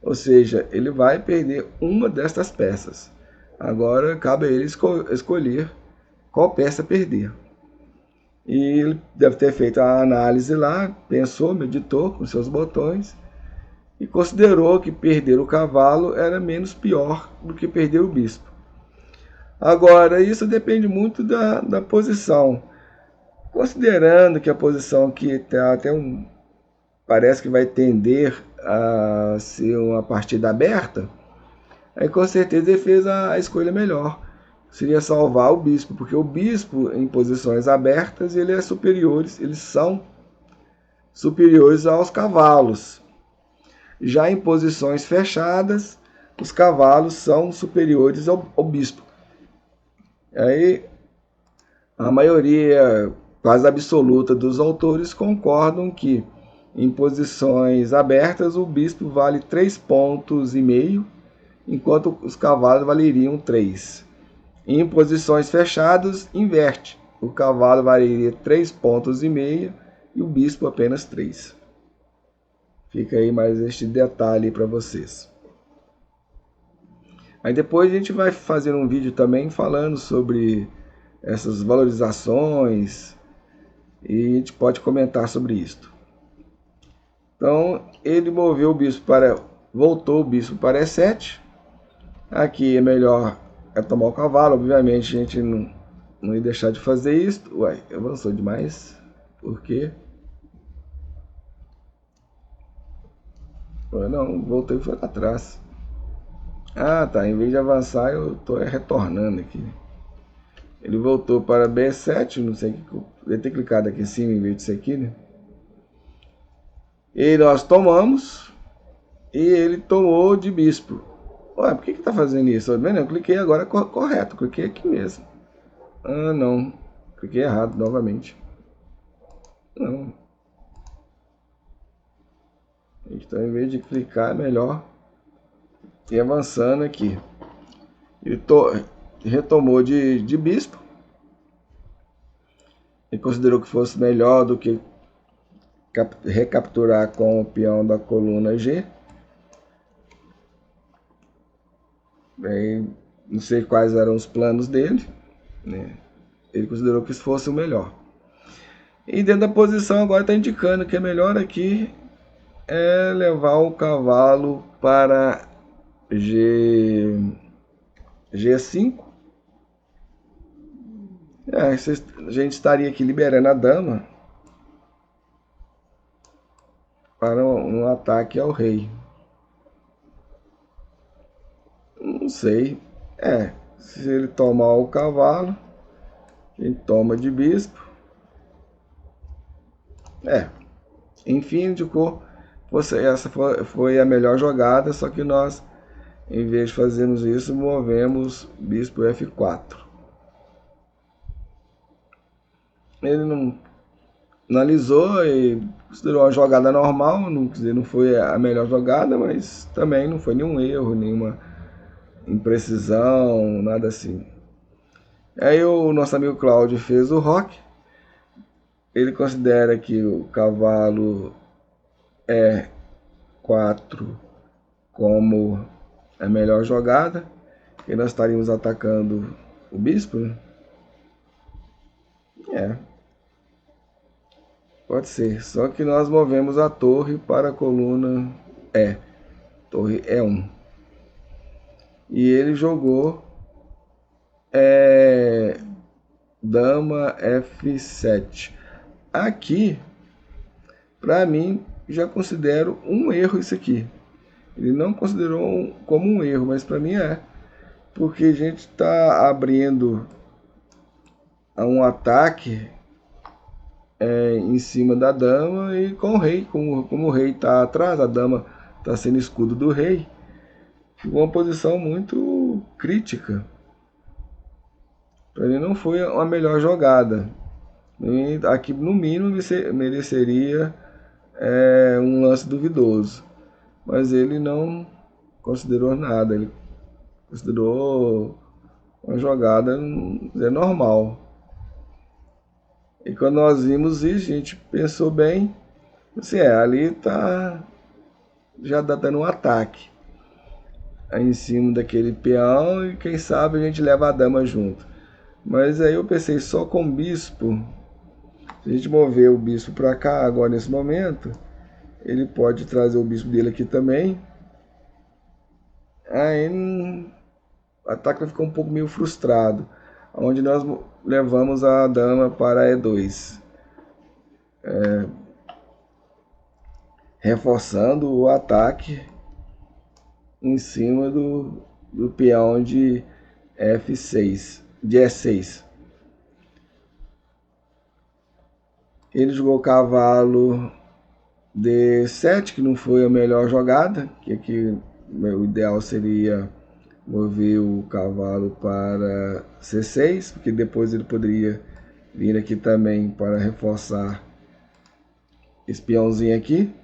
A: Ou seja, ele vai perder uma destas peças. Agora cabe a ele escolher qual peça perder. E ele deve ter feito a análise lá, pensou, meditou com seus botões e considerou que perder o cavalo era menos pior do que perder o bispo. Agora, isso depende muito da posição. Considerando que a posição aqui está até parece que vai tender a ser uma partida aberta, aí com certeza ele fez a escolha melhor. Seria salvar o bispo, porque o bispo em posições abertas eles são superiores aos cavalos. Já em posições fechadas, os cavalos são superiores ao bispo. Aí a maioria quase absoluta dos autores concordam que em posições abertas o bispo vale 3,5 pontos, enquanto os cavalos valeriam 3. Em posições fechadas, inverte. O cavalo valeria 3,5 pontos e o bispo apenas 3. Fica aí mais este detalhe para vocês. Aí depois a gente vai fazer um vídeo também falando sobre essas valorizações e a gente pode comentar sobre isso. Então ele voltou o bispo para E7. Aqui é melhor tomar o cavalo, obviamente a gente não ia deixar de fazer isso. Uai, avançou demais. Por quê? Não, voltei e foi lá atrás. Ah, tá. Em vez de avançar, eu estou retornando aqui. Ele voltou para B7, não sei o que. Eu devia ter clicado aqui em cima em vez disso aqui, né? E nós tomamos. E ele tomou de bispo. Ué, por que tá fazendo isso? Eu cliquei agora correto. Cliquei aqui mesmo. Ah, não. Cliquei errado novamente. Não. Então, em vez de clicar, é melhor ir avançando aqui. Ele retomou de bispo. Ele considerou que fosse melhor do que recapturar com o peão da coluna G. Bem, não sei quais eram os planos dele, né? Ele considerou que isso fosse o melhor. E dentro da posição agora está indicando que é melhor aqui é levar o cavalo para G5. A gente estaria aqui liberando a dama para um ataque ao rei. Não sei. Se ele tomar o cavalo, a gente toma de bispo. Enfim, indicou. Essa foi a melhor jogada, só que nós, em vez de fazermos isso, movemos bispo F4. Ele não analisou e considerou uma jogada normal, não foi a melhor jogada, mas também não foi nenhum erro, nenhuma imprecisão, nada assim. Aí o nosso amigo Cláudio fez o roque. Ele considera que o cavalo E4 como a melhor jogada, e nós estaríamos atacando o bispo, né? Pode ser, só que nós movemos a torre para a coluna E, torre E1. E ele jogou dama F7. Aqui, para mim, já considero um erro isso aqui. Ele não considerou como um erro, mas para mim é. Porque a gente está abrindo a um ataque em cima da dama e com o rei. Como o rei está atrás, a dama está sendo escudo do rei. Ficou uma posição muito crítica. Para ele não foi a melhor jogada. E aqui no mínimo mereceria um lance duvidoso. Mas ele não considerou nada. Ele considerou uma jogada normal. E quando nós vimos isso, a gente pensou bem. Assim, ali já está dando um ataque. aí em cima daquele peão e quem sabe a gente leva a dama junto. Mas aí eu pensei, só com o bispo, se a gente mover o bispo para cá agora nesse momento, ele pode trazer o bispo dele aqui também. Aí o ataque vai ficar um pouco meio frustrado, onde nós levamos a dama para E2, reforçando o ataque em cima do peão de F6, de E6. Ele jogou cavalo D7, que não foi a melhor jogada, que aqui o ideal seria mover o cavalo para C6, porque depois ele poderia vir aqui também para reforçar esse peãozinho aqui.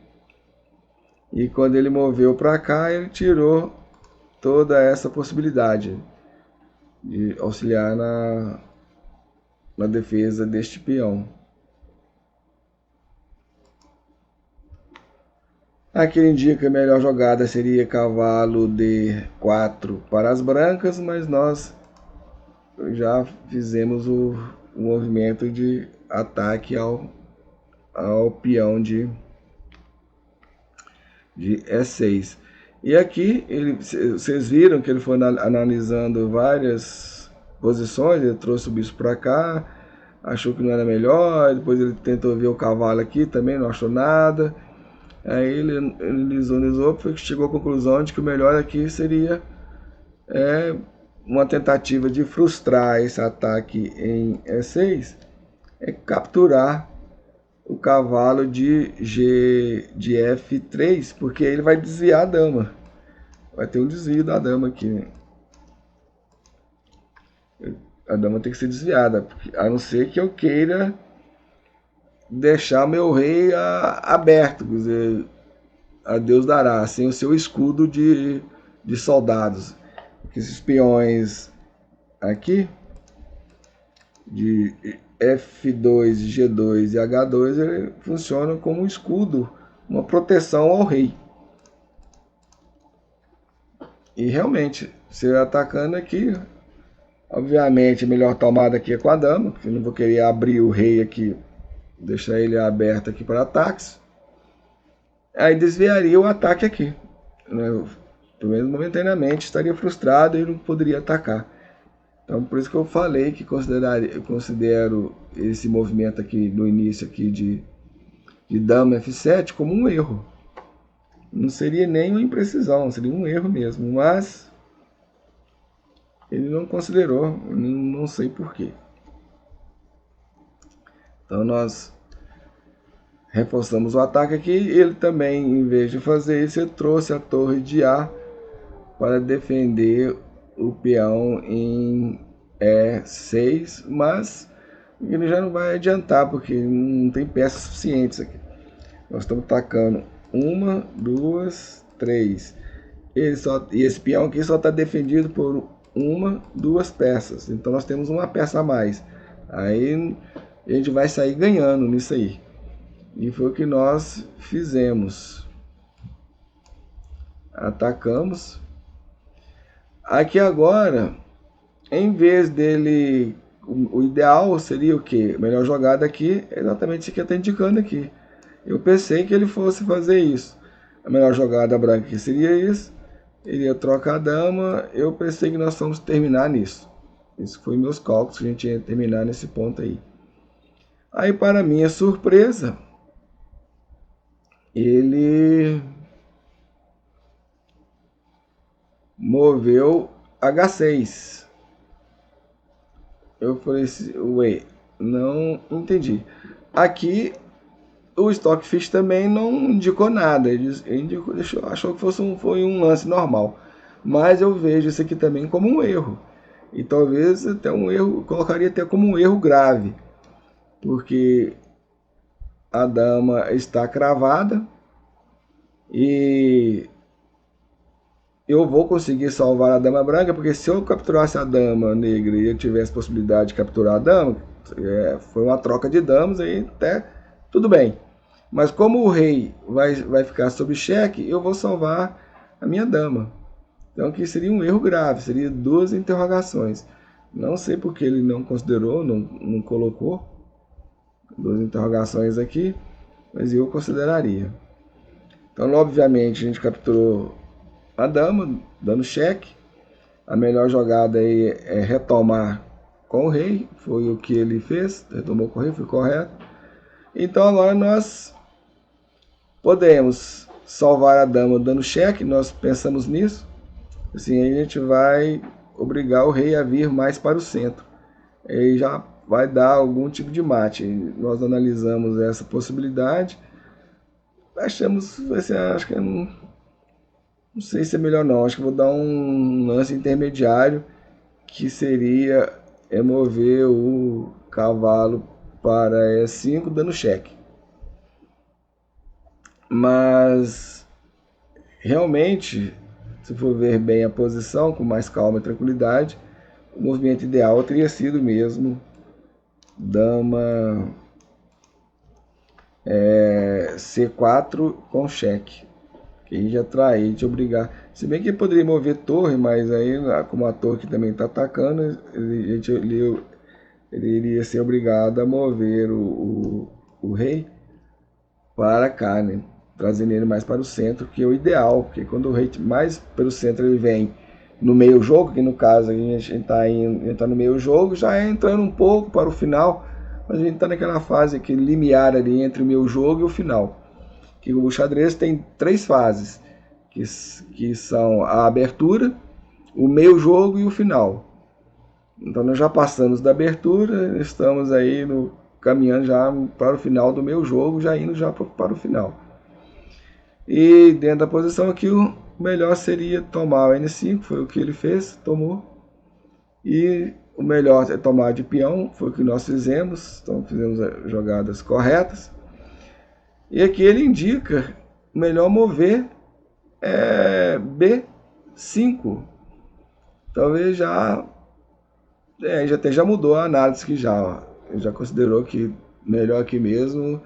A: E quando ele moveu para cá, ele tirou toda essa possibilidade de auxiliar na defesa deste peão. Aqui ele indica que a melhor jogada seria cavalo D4 para as brancas, mas nós já fizemos o movimento de ataque ao peão de E6. E aqui, vocês viram que ele foi analisando várias posições, ele trouxe o bispo para cá, achou que não era melhor, depois ele tentou ver o cavalo aqui, também não achou nada. Aí ele analisou, chegou à conclusão de que o melhor aqui seria uma tentativa de frustrar esse ataque em E6, capturar o cavalo de F3, porque ele vai desviar a dama. Vai ter um desvio da dama aqui, né? A dama tem que ser desviada, a não ser que eu queira deixar meu rei aberto, quer dizer, a Deus dará, sem o seu escudo de soldados. Porque esses peões aqui, de F2, G2 e H2, ele funciona como um escudo, uma proteção ao rei. E realmente, se eu atacando aqui, obviamente a melhor tomada aqui é com a dama, porque eu não vou querer abrir o rei aqui, deixar ele aberto aqui para ataques. Aí desviaria o ataque aqui, né? Pelo menos momentaneamente estaria frustrado e não poderia atacar. Então por isso que eu falei que considero esse movimento aqui no início aqui de dama F7 como um erro. Não seria nem uma imprecisão, seria um erro mesmo, mas ele não considerou, não sei porquê. Então nós reforçamos o ataque aqui. Ele também, em vez de fazer isso, ele trouxe a torre de A para defender o peão em E6, mas ele já não vai adiantar, porque não tem peças suficientes aqui. Nós estamos atacando 1, 2, 3. E esse peão aqui só está defendido por 1, 2 peças. Então nós temos uma peça a mais. Aí a gente vai sair ganhando nisso aí. E foi o que nós fizemos. Atacamos. Aqui agora, em vez dele, o ideal seria o quê? A melhor jogada aqui é exatamente isso que está indicando aqui. Eu pensei que ele fosse fazer isso. A melhor jogada branca aqui seria isso. Ele ia trocar a dama. Eu pensei que nós fomos terminar nisso. Isso foi meus cálculos, que a gente ia terminar nesse ponto aí. Aí, para minha surpresa, ele moveu H6. Eu falei assim, ué, não entendi. Aqui o Stockfish também não indicou nada. Ele achou que foi um lance normal. Mas eu vejo isso aqui também como um erro. E talvez até um erro, colocaria até como um erro grave. Porque a dama está cravada e eu vou conseguir salvar a dama branca, porque se eu capturasse a dama negra e eu tivesse possibilidade de capturar a dama, foi uma troca de damas, aí até tudo bem. Mas como o rei vai ficar sob cheque, eu vou salvar a minha dama. Então aqui seria um erro grave, seria 2 interrogações. Não sei porque ele não considerou, não colocou 2 interrogações aqui, mas eu consideraria. Então, obviamente, a gente capturou a dama, dando cheque. A melhor jogada aí é retomar com o rei, foi o que ele fez, retomou com o rei, foi correto. Então agora nós podemos salvar a dama dando cheque, nós pensamos nisso. Assim, aí a gente vai obrigar o rei a vir mais para o centro. Aí já vai dar algum tipo de mate. Nós analisamos essa possibilidade. Achamos, assim, acho que não sei se é melhor não. Acho que vou dar um lance intermediário, que seria mover o cavalo para E5 dando cheque. Mas realmente, se for ver bem a posição com mais calma e tranquilidade, o movimento ideal teria sido mesmo dama C4 com cheque, que aí já trai, te obrigar. Se bem que ele poderia mover torre, mas aí, como a torre que também está atacando, ele iria ser obrigado a mover o rei para cá, né? Trazendo ele mais para o centro, que é o ideal, porque quando o rei mais pelo centro ele vem no meio jogo, que no caso a gente está no meio jogo, já é entrando um pouco para o final, mas a gente está naquela fase, aquele limiar ali entre o meio jogo e o final. Que o xadrez tem 3 fases, que são a abertura, o meio jogo e o final. Então nós já passamos da abertura, estamos aí caminhando já para o final do meio jogo, já indo já para o final. E dentro da posição aqui, o melhor seria tomar o N5, foi o que ele fez, tomou. E o melhor é tomar de peão, foi o que nós fizemos, então fizemos as jogadas corretas. E aqui ele indica o melhor mover é B5. Talvez já mudou a análise que ele já considerou que melhor aqui mesmo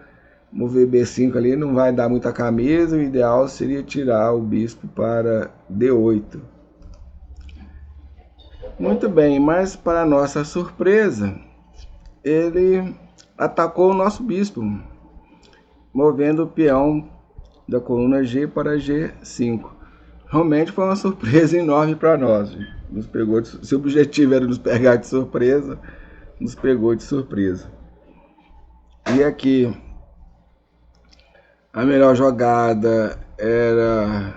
A: mover B5 ali não vai dar muita camisa, o ideal seria tirar o bispo para D8. Muito bem, mas para nossa surpresa, ele atacou o nosso bispo, movendo o peão da coluna G para G5. Realmente foi uma surpresa enorme para nós. Nos pegou se o objetivo era nos pegar de surpresa, nos pegou de surpresa. E aqui a melhor jogada era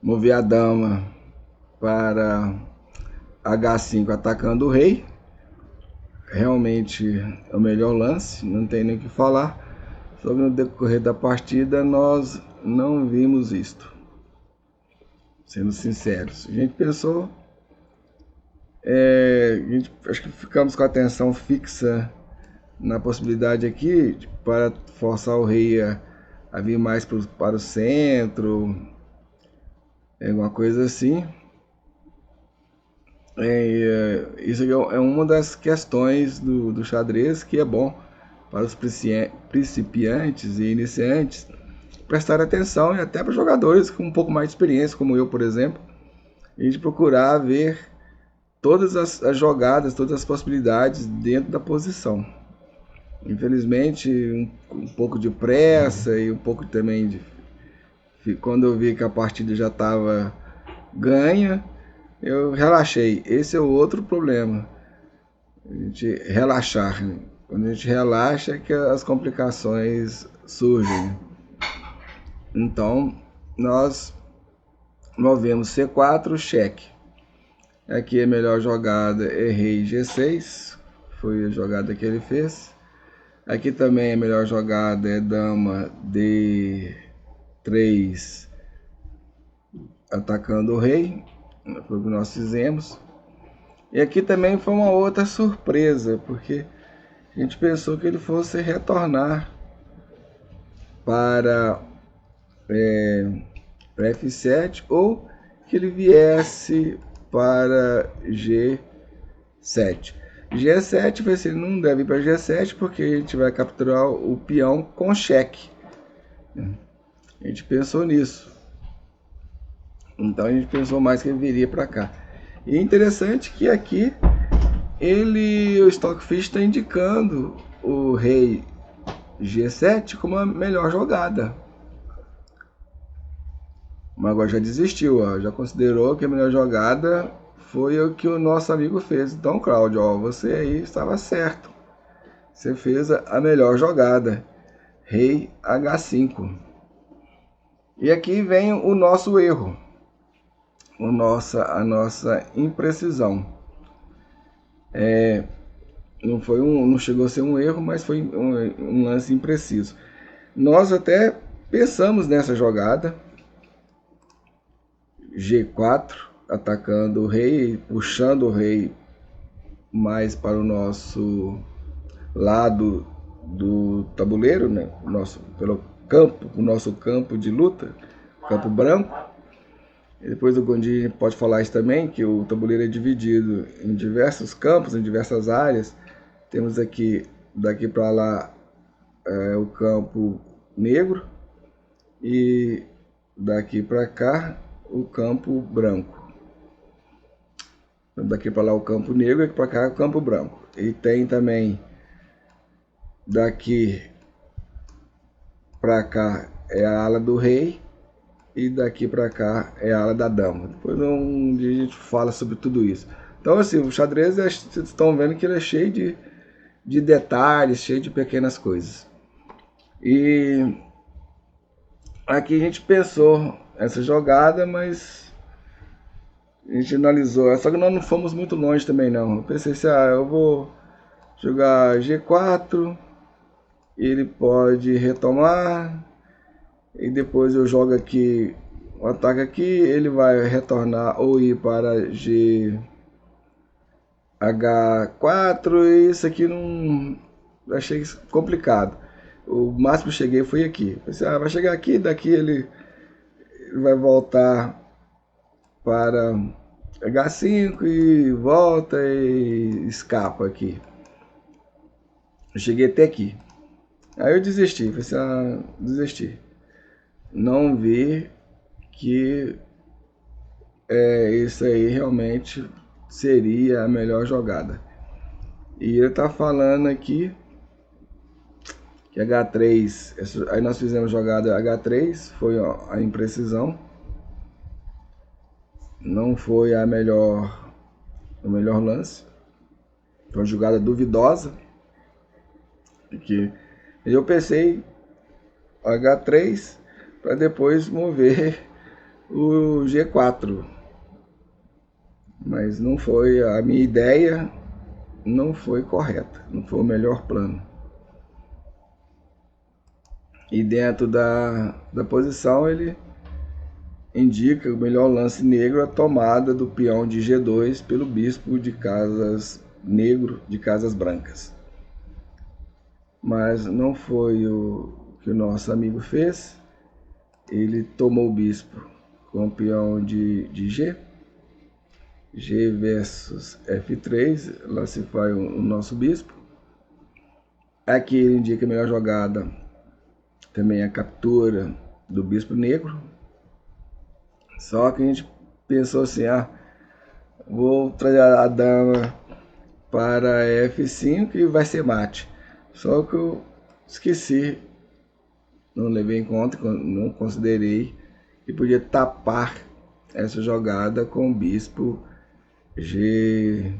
A: mover a dama para H5 atacando o rei. Realmente é o melhor lance, não tem nem o que falar. Só que no decorrer da partida nós não vimos isto. Sendo sinceros, a gente pensou, acho que ficamos com a atenção fixa na possibilidade aqui para forçar o rei a vir mais para o centro, alguma coisa assim. Isso é uma das questões do xadrez que é bom para os principiantes e iniciantes prestar atenção, e até para jogadores com um pouco mais de experiência, como eu, por exemplo, a gente procurar ver todas as jogadas, todas as possibilidades dentro da posição. Infelizmente, um pouco de pressa e um pouco também quando eu vi que a partida já estava ganha, eu relaxei. Esse é o outro problema, a gente relaxar, né? Quando a gente relaxa é que as complicações surgem. Então nós movemos C4, cheque. Aqui a melhor jogada é rei G6, foi a jogada que ele fez. Aqui também a melhor jogada é dama D3 atacando o rei, foi o que nós fizemos. E aqui também foi uma outra surpresa, porque a gente pensou que ele fosse retornar para F7 ou que ele viesse para G7. G7 vai ser, não deve ir para G7 porque a gente vai capturar o peão com cheque. A gente pensou nisso. Então a gente pensou mais que ele viria para cá. E é interessante que aqui o Stockfish está indicando o rei G7 como a melhor jogada. Mas agora já desistiu, ó, já considerou que a melhor jogada foi o que o nosso amigo fez. Então, Cláudio, ó, você aí estava certo. Você fez a melhor jogada. Rei H5. E aqui vem o nosso erro. A nossa imprecisão. Não chegou a ser um erro, mas foi um lance impreciso. Nós até pensamos nessa jogada. G4, atacando o rei, puxando o rei mais para o nosso lado do tabuleiro, né? O nosso campo de luta, campo branco. E depois o Gondi pode falar isso também, que o tabuleiro é dividido em diversos campos, em diversas áreas. Temos aqui, daqui para lá, o campo negro e daqui para cá o campo branco. Daqui para lá o campo negro e para cá o campo branco. E tem também daqui para cá é a ala do rei e daqui para cá é a ala da dama. Depois um dia a gente fala sobre tudo isso. Então assim, o xadrez, vocês estão vendo que ele é cheio de detalhes, cheio de pequenas coisas. E aqui a gente pensou essa jogada, mas a gente analisou. Só que nós não fomos muito longe também não. Eu pensei assim, eu vou jogar G4, ele pode retomar, e depois eu jogo aqui, o ataque aqui, ele vai retornar ou ir para H4, e isso aqui não achei complicado. O máximo que cheguei foi aqui. Pensei, vai chegar aqui, daqui ele vai voltar para H5 e volta e escapa aqui. Eu cheguei até aqui. Aí eu desisti, desisti. Não vi que isso aí realmente seria a melhor jogada. E ele tá falando aqui que H3, aí nós fizemos jogada H3, foi a imprecisão. Não foi o melhor lance. Foi uma jogada duvidosa. Eu pensei H3 para depois mover o G4. Mas não foi, a minha ideia não foi correta, não foi o melhor plano. E dentro da posição ele indica o melhor lance negro, a tomada do peão de G2 pelo bispo de casas negro de casas brancas. Mas não foi o que o nosso amigo fez. Ele tomou o bispo com o peão de G. G versus F3, lá se vai o nosso bispo. Aqui ele indica a melhor jogada, também a captura do bispo negro. Só que a gente pensou assim, vou trazer a dama para F5 e vai ser mate. Só que eu esqueci, não levei em conta, não considerei que podia tapar essa jogada com o bispo G5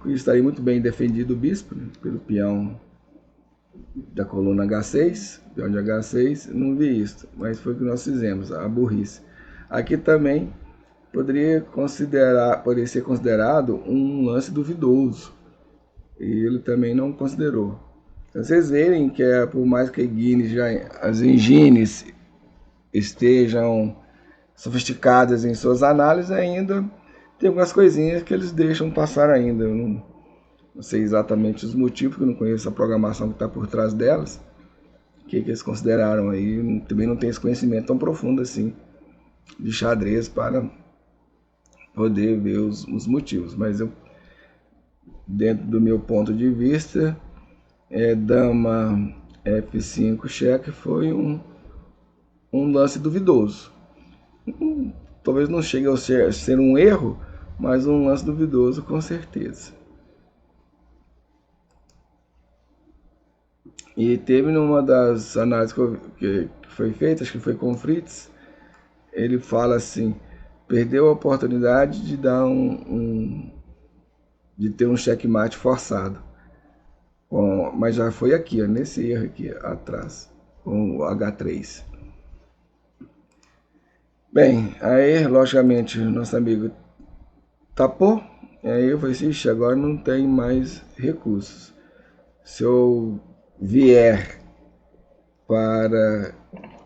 A: e estaria muito bem defendido o bispo, né, pelo peão da coluna H6, peão de H6, não vi isso, mas foi o que nós fizemos, a burrice. Aqui também poderia ser considerado um lance duvidoso, e ele também não considerou. Então, vocês verem que por mais que as engines estejam sofisticadas em suas análises, ainda tem algumas coisinhas que eles deixam passar ainda. Eu não sei exatamente os motivos, porque eu não conheço a programação que está por trás delas. O que eles consideraram aí. Também não tenho esse conhecimento tão profundo assim de xadrez para poder ver os motivos. Mas dentro do meu ponto de vista, dama F5 cheque foi um lance duvidoso. talvez não chegue a ser um erro, mas um lance duvidoso com certeza. E teve numa das análises que foi feita, acho que foi com o Fritz, ele fala assim, perdeu a oportunidade de dar de ter um checkmate forçado. Mas já foi aqui, ó, nesse erro aqui atrás, com o H3. Bem, aí logicamente nosso amigo tapou, e aí eu falei assim, ixi, agora não tem mais recursos. Se eu vier para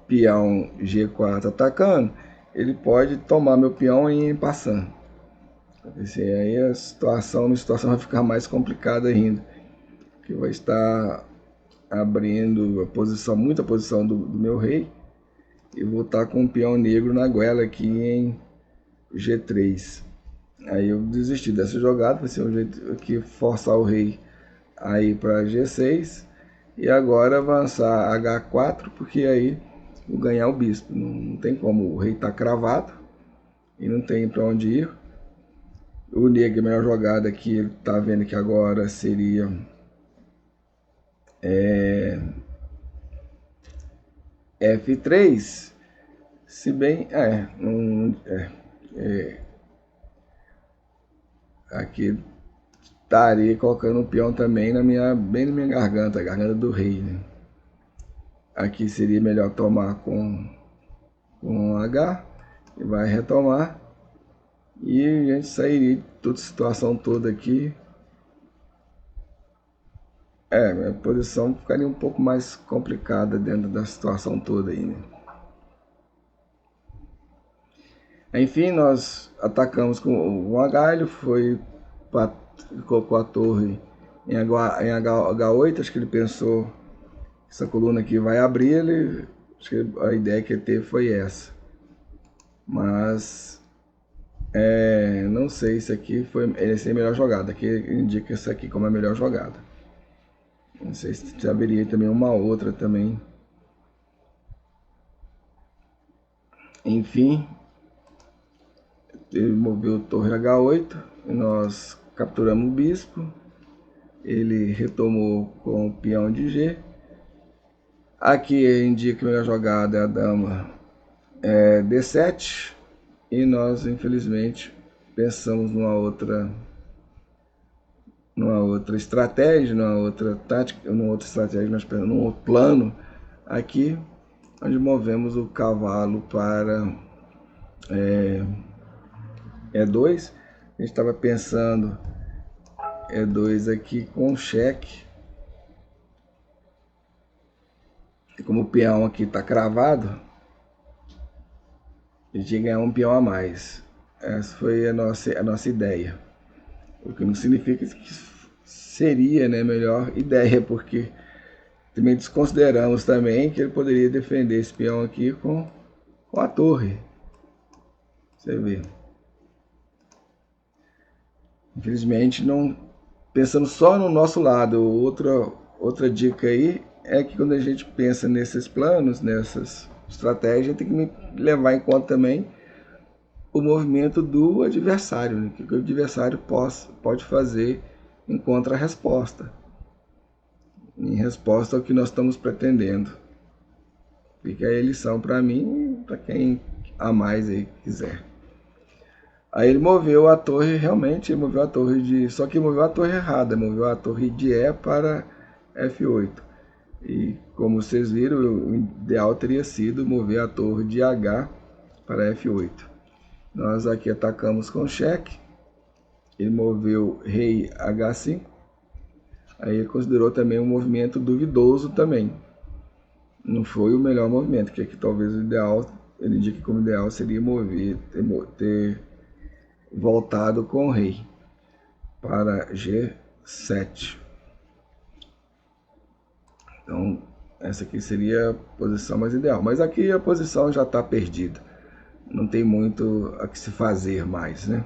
A: peão G4 atacando, ele pode tomar meu peão e ir passando. Aí a situação vai ficar mais complicada ainda, que vai estar abrindo muita posição do meu rei, e vou estar com um peão negro na goela aqui em G3. Aí eu desisti dessa jogada, vai ser um jeito que forçar o rei a ir para G6 e agora avançar H4, porque aí vou ganhar o bispo. Não tem como, o rei está cravado e não tem para onde ir. O negro, a melhor jogada aqui, ele está vendo que agora seria F3, se bem, aqui estaria colocando um peão também bem na minha garganta, a garganta do rei, né? Aqui seria melhor tomar com H, e vai retomar, e a gente sairia de toda a situação toda aqui. Minha posição ficaria um pouco mais complicada dentro da situação toda aí, né? Enfim, nós atacamos com o H, ele colocou a torre em H8, acho que ele pensou que essa coluna aqui vai abrir, acho que a ideia que ele teve foi essa. Mas não sei se aqui essa é a melhor jogada, aqui indica essa aqui como a melhor jogada. Não sei se haveria também uma outra também. Enfim, ele moveu torre H8 e nós capturamos o bispo. Ele retomou com o peão de G. Aqui indica que a melhor jogada é a dama D7 e nós infelizmente pensamos numa outra estratégia, numa outra tática, numa outra estratégia, nós pensamos num outro plano aqui, onde movemos o cavalo para E2. A gente estava pensando E2 aqui com cheque. E como o peão aqui está cravado, a gente ia ganhar um peão a mais. Essa foi a nossa ideia. O que não significa que seria, né, a melhor ideia, porque também desconsideramos também que ele poderia defender esse peão aqui com a torre. Você vê. Infelizmente, não pensamos só no nosso lado. Outra dica aí é que quando a gente pensa nesses planos, nessas estratégias, tem que levar em conta também o movimento do adversário, né? Que o adversário pode fazer em contra-resposta, em resposta ao que nós estamos pretendendo. Fica aí a lição para mim e para quem a mais aí quiser. Aí ele moveu a torre, realmente moveu a torre só que moveu a torre errada, moveu a torre de E para F8. E como vocês viram, o ideal teria sido mover a torre de H para F8. Nós aqui atacamos com cheque. Ele moveu rei H5. Aí ele considerou também um movimento duvidoso também. Não foi o melhor movimento, que aqui talvez o ideal, ele indica como ideal seria ter voltado com o rei para G7. Então, essa aqui seria a posição mais ideal. Mas aqui a posição já está perdida. Não tem muito a que se fazer mais, né?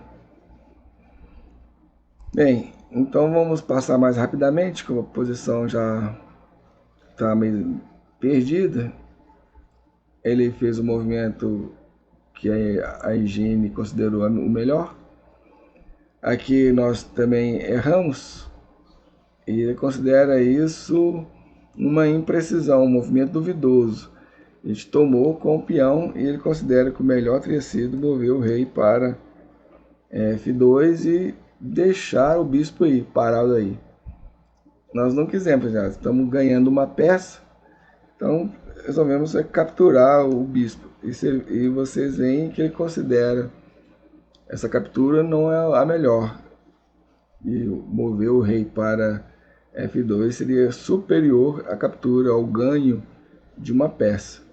A: Bem, então vamos passar mais rapidamente, como a posição já está meio perdida. Ele fez o movimento que a higiene considerou o melhor. Aqui nós também erramos, e ele considera isso uma imprecisão, um movimento duvidoso. A gente tomou com o peão e ele considera que o melhor teria sido mover o rei para F2 e deixar o bispo aí, parado aí. Nós não quisemos, já estamos ganhando uma peça, então resolvemos capturar o bispo. E vocês veem que ele considera essa captura não é a melhor. E mover o rei para F2 seria superior à captura, ao ganho de uma peça.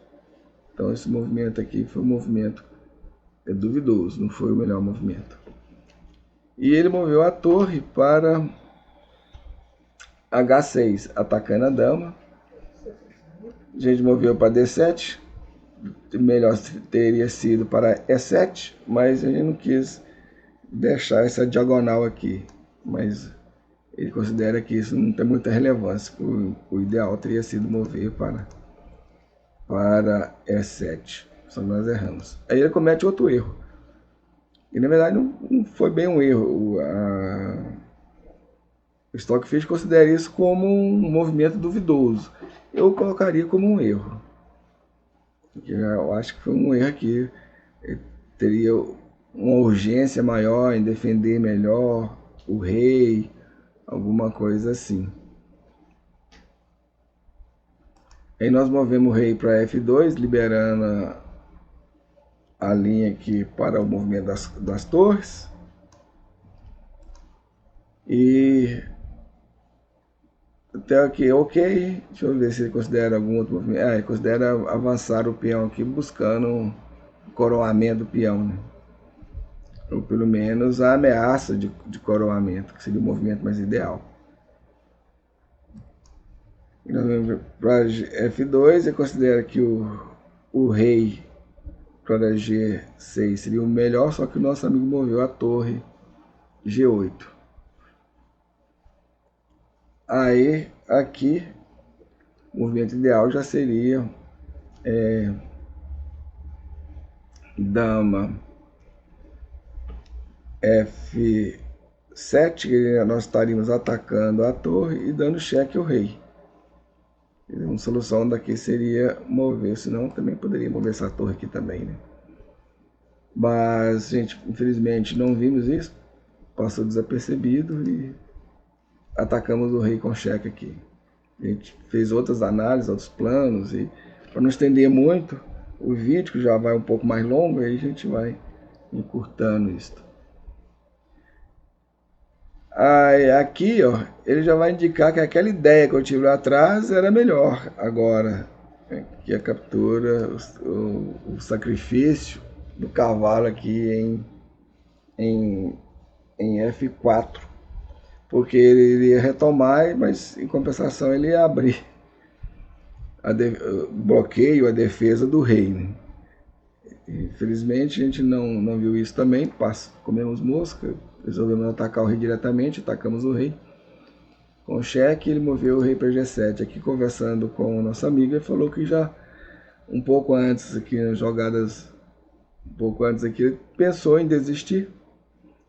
A: Então esse movimento aqui foi um movimento duvidoso, não foi o melhor movimento. E ele moveu a torre para H6, atacando a dama. A gente moveu para D7, melhor teria sido para E7, mas a gente não quis deixar essa diagonal aqui. Mas ele considera que isso não tem muita relevância, que o ideal teria sido mover para E7. Só nós erramos. Aí ele comete outro erro. E na verdade não foi bem um erro. O Stockfish considera isso como um movimento duvidoso. Eu colocaria como um erro. Eu acho que foi um erro aqui. Ele teria uma urgência maior em defender melhor o rei, alguma coisa assim. Aí nós movemos o rei para F2, liberando a linha aqui para o movimento das torres. E até aqui, ok. Deixa eu ver se ele considera algum outro movimento. Ele considera avançar o peão aqui, buscando o coroamento do peão, né? Ou pelo menos a ameaça de coroamento, que seria o movimento mais ideal. E nós vamos para F2, ele considera que o rei para G6 seria o melhor, só que o nosso amigo moveu a torre G8. Aí, aqui, o movimento ideal já seria dama F7, que nós estaríamos atacando a torre e dando cheque ao rei. Uma solução daqui seria mover, senão também poderia mover essa torre aqui também, né? Mas, gente, infelizmente não vimos isso, passou desapercebido e atacamos o rei com cheque aqui. A gente fez outras análises, outros planos, e para não estender muito o vídeo, que já vai um pouco mais longo, aí a gente vai encurtando isso. Aí, aqui, ó, ele já vai indicar que aquela ideia que eu tive lá atrás era melhor agora, que a captura, o sacrifício do cavalo aqui em F4, porque ele iria retomar, mas em compensação ele ia abrir o bloqueio, a defesa do rei, né? Infelizmente a gente não viu isso também, comemos mosca, resolvemos atacar o rei diretamente, atacamos o rei com cheque, ele moveu o rei para G7. Aqui conversando com o nosso amigo, ele falou que já um pouco antes aqui, nas jogadas, um pouco antes aqui, ele pensou em desistir,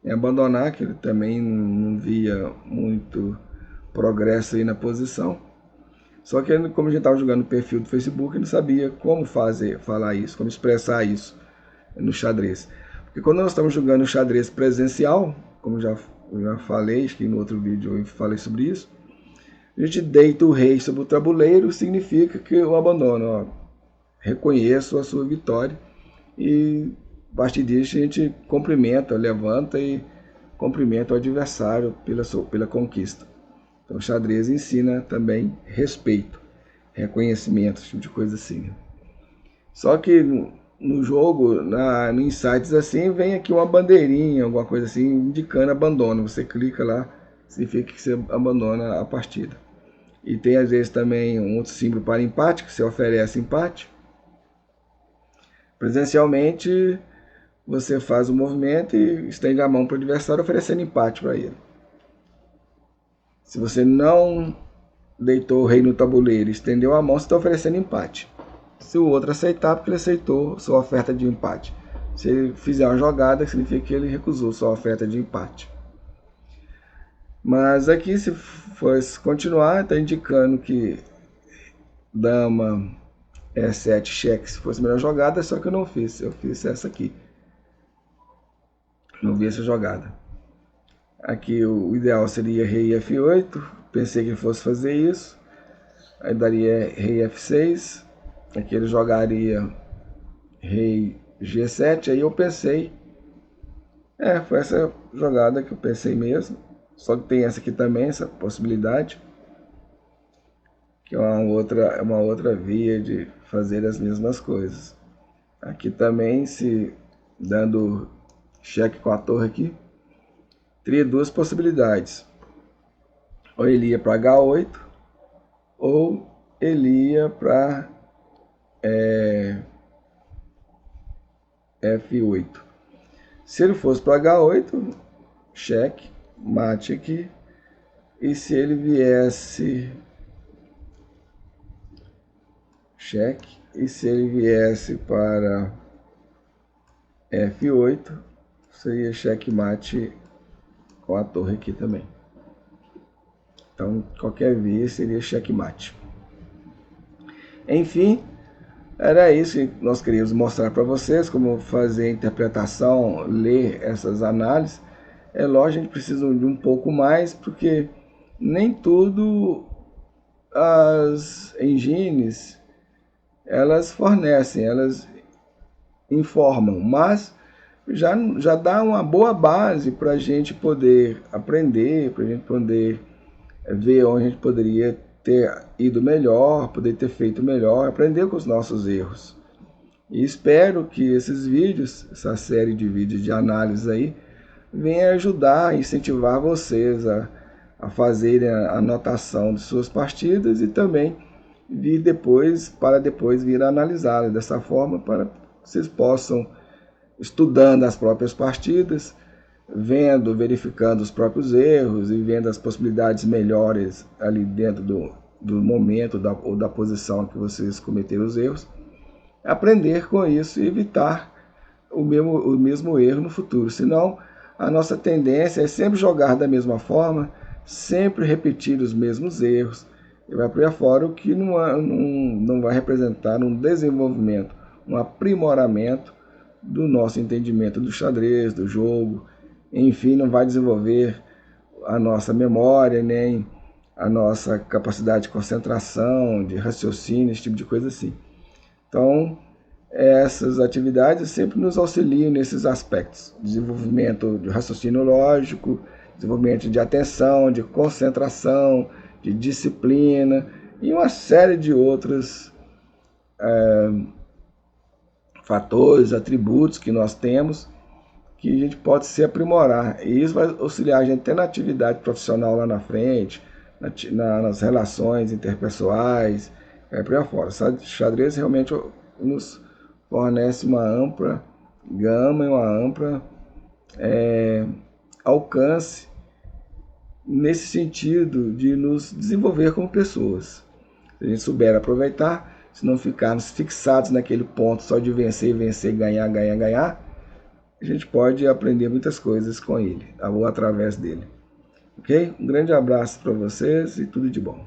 A: em abandonar, que ele também não via muito progresso aí na posição. Só que como a gente estava jogando no perfil do Facebook, ele não sabia como falar isso, como expressar isso no xadrez. Porque quando nós estamos jogando xadrez presencial, como já falei, acho que no outro vídeo eu falei sobre isso, a gente deita o rei sobre o tabuleiro, significa que eu abandono, ó, reconheço a sua vitória, e a partir disso a gente cumprimenta, levanta e cumprimenta o adversário pela conquista. Então o xadrez ensina também respeito, reconhecimento, esse tipo de coisa assim. Só que no jogo, no Insights assim, vem aqui uma bandeirinha, alguma coisa assim, indicando abandono. Você clica lá, significa que você abandona a partida. E tem às vezes também um outro símbolo para empate, que você oferece empate. Presencialmente, você faz o movimento e estende a mão para o adversário oferecendo empate para ele. Se você não deitou o rei no tabuleiro e estendeu a mão, você está oferecendo empate. Se o outro aceitar, porque ele aceitou sua oferta de empate. Se ele fizer uma jogada, significa que ele recusou sua oferta de empate. Mas aqui, se fosse continuar, está indicando que dama E7 cheque se fosse a melhor jogada, só que eu não fiz. Eu fiz essa aqui. Não vi essa jogada. Aqui o ideal seria rei F8. Pensei que ele fosse fazer isso. Aí daria rei F6. Aqui ele jogaria rei G7. Aí eu pensei... foi essa jogada que eu pensei mesmo. Só que tem essa aqui também, essa possibilidade. Que é uma outra via de fazer as mesmas coisas. Aqui também, se dando cheque com a torre aqui, teria duas possibilidades. Ou ele ia para H8, ou ele ia para F8. Se ele fosse para H8, cheque, mate aqui. E se ele viesse... cheque. E se ele viesse para F8, seria checkmate com a torre aqui também. Então, qualquer via seria checkmate. Enfim, era isso que nós queríamos mostrar para vocês, como fazer a interpretação, ler essas análises. É lógico, a gente precisa de um pouco mais, porque nem tudo as engines elas fornecem, elas informam, mas já dá uma boa base para a gente poder aprender, para a gente poder ver onde a gente poderia ter ido melhor, poder ter feito melhor, aprender com os nossos erros. E espero que esses vídeos, essa série de vídeos de análise aí, venha ajudar, incentivar vocês a fazerem a anotação de suas partidas e também para depois vir a analisá-las dessa forma, para que vocês possam, estudando as próprias partidas, verificando os próprios erros e vendo as possibilidades melhores ali dentro do momento ou da posição que vocês cometeram os erros, aprender com isso e evitar o mesmo erro no futuro. Senão, a nossa tendência é sempre jogar da mesma forma, sempre repetir os mesmos erros, e vai por aí fora, o que não vai representar um desenvolvimento, um aprimoramento do nosso entendimento do xadrez, do jogo. Enfim, não vai desenvolver a nossa memória, nem a nossa capacidade de concentração, de raciocínio, esse tipo de coisa assim. Então, essas atividades sempre nos auxiliam nesses aspectos. Desenvolvimento de raciocínio lógico, desenvolvimento de atenção, de concentração, de disciplina e uma série de outros fatores, atributos que nós temos que a gente pode se aprimorar. E isso vai auxiliar a gente até na atividade profissional lá na frente, nas relações interpessoais, por aí afora. O xadrez realmente nos fornece uma ampla gama e uma ampla alcance nesse sentido de nos desenvolver como pessoas. Se a gente souber aproveitar, se não ficarmos fixados naquele ponto só de vencer, vencer, ganhar, ganhar, ganhar, a gente pode aprender muitas coisas com ele, ou através dele. Ok? Um grande abraço para vocês e tudo de bom.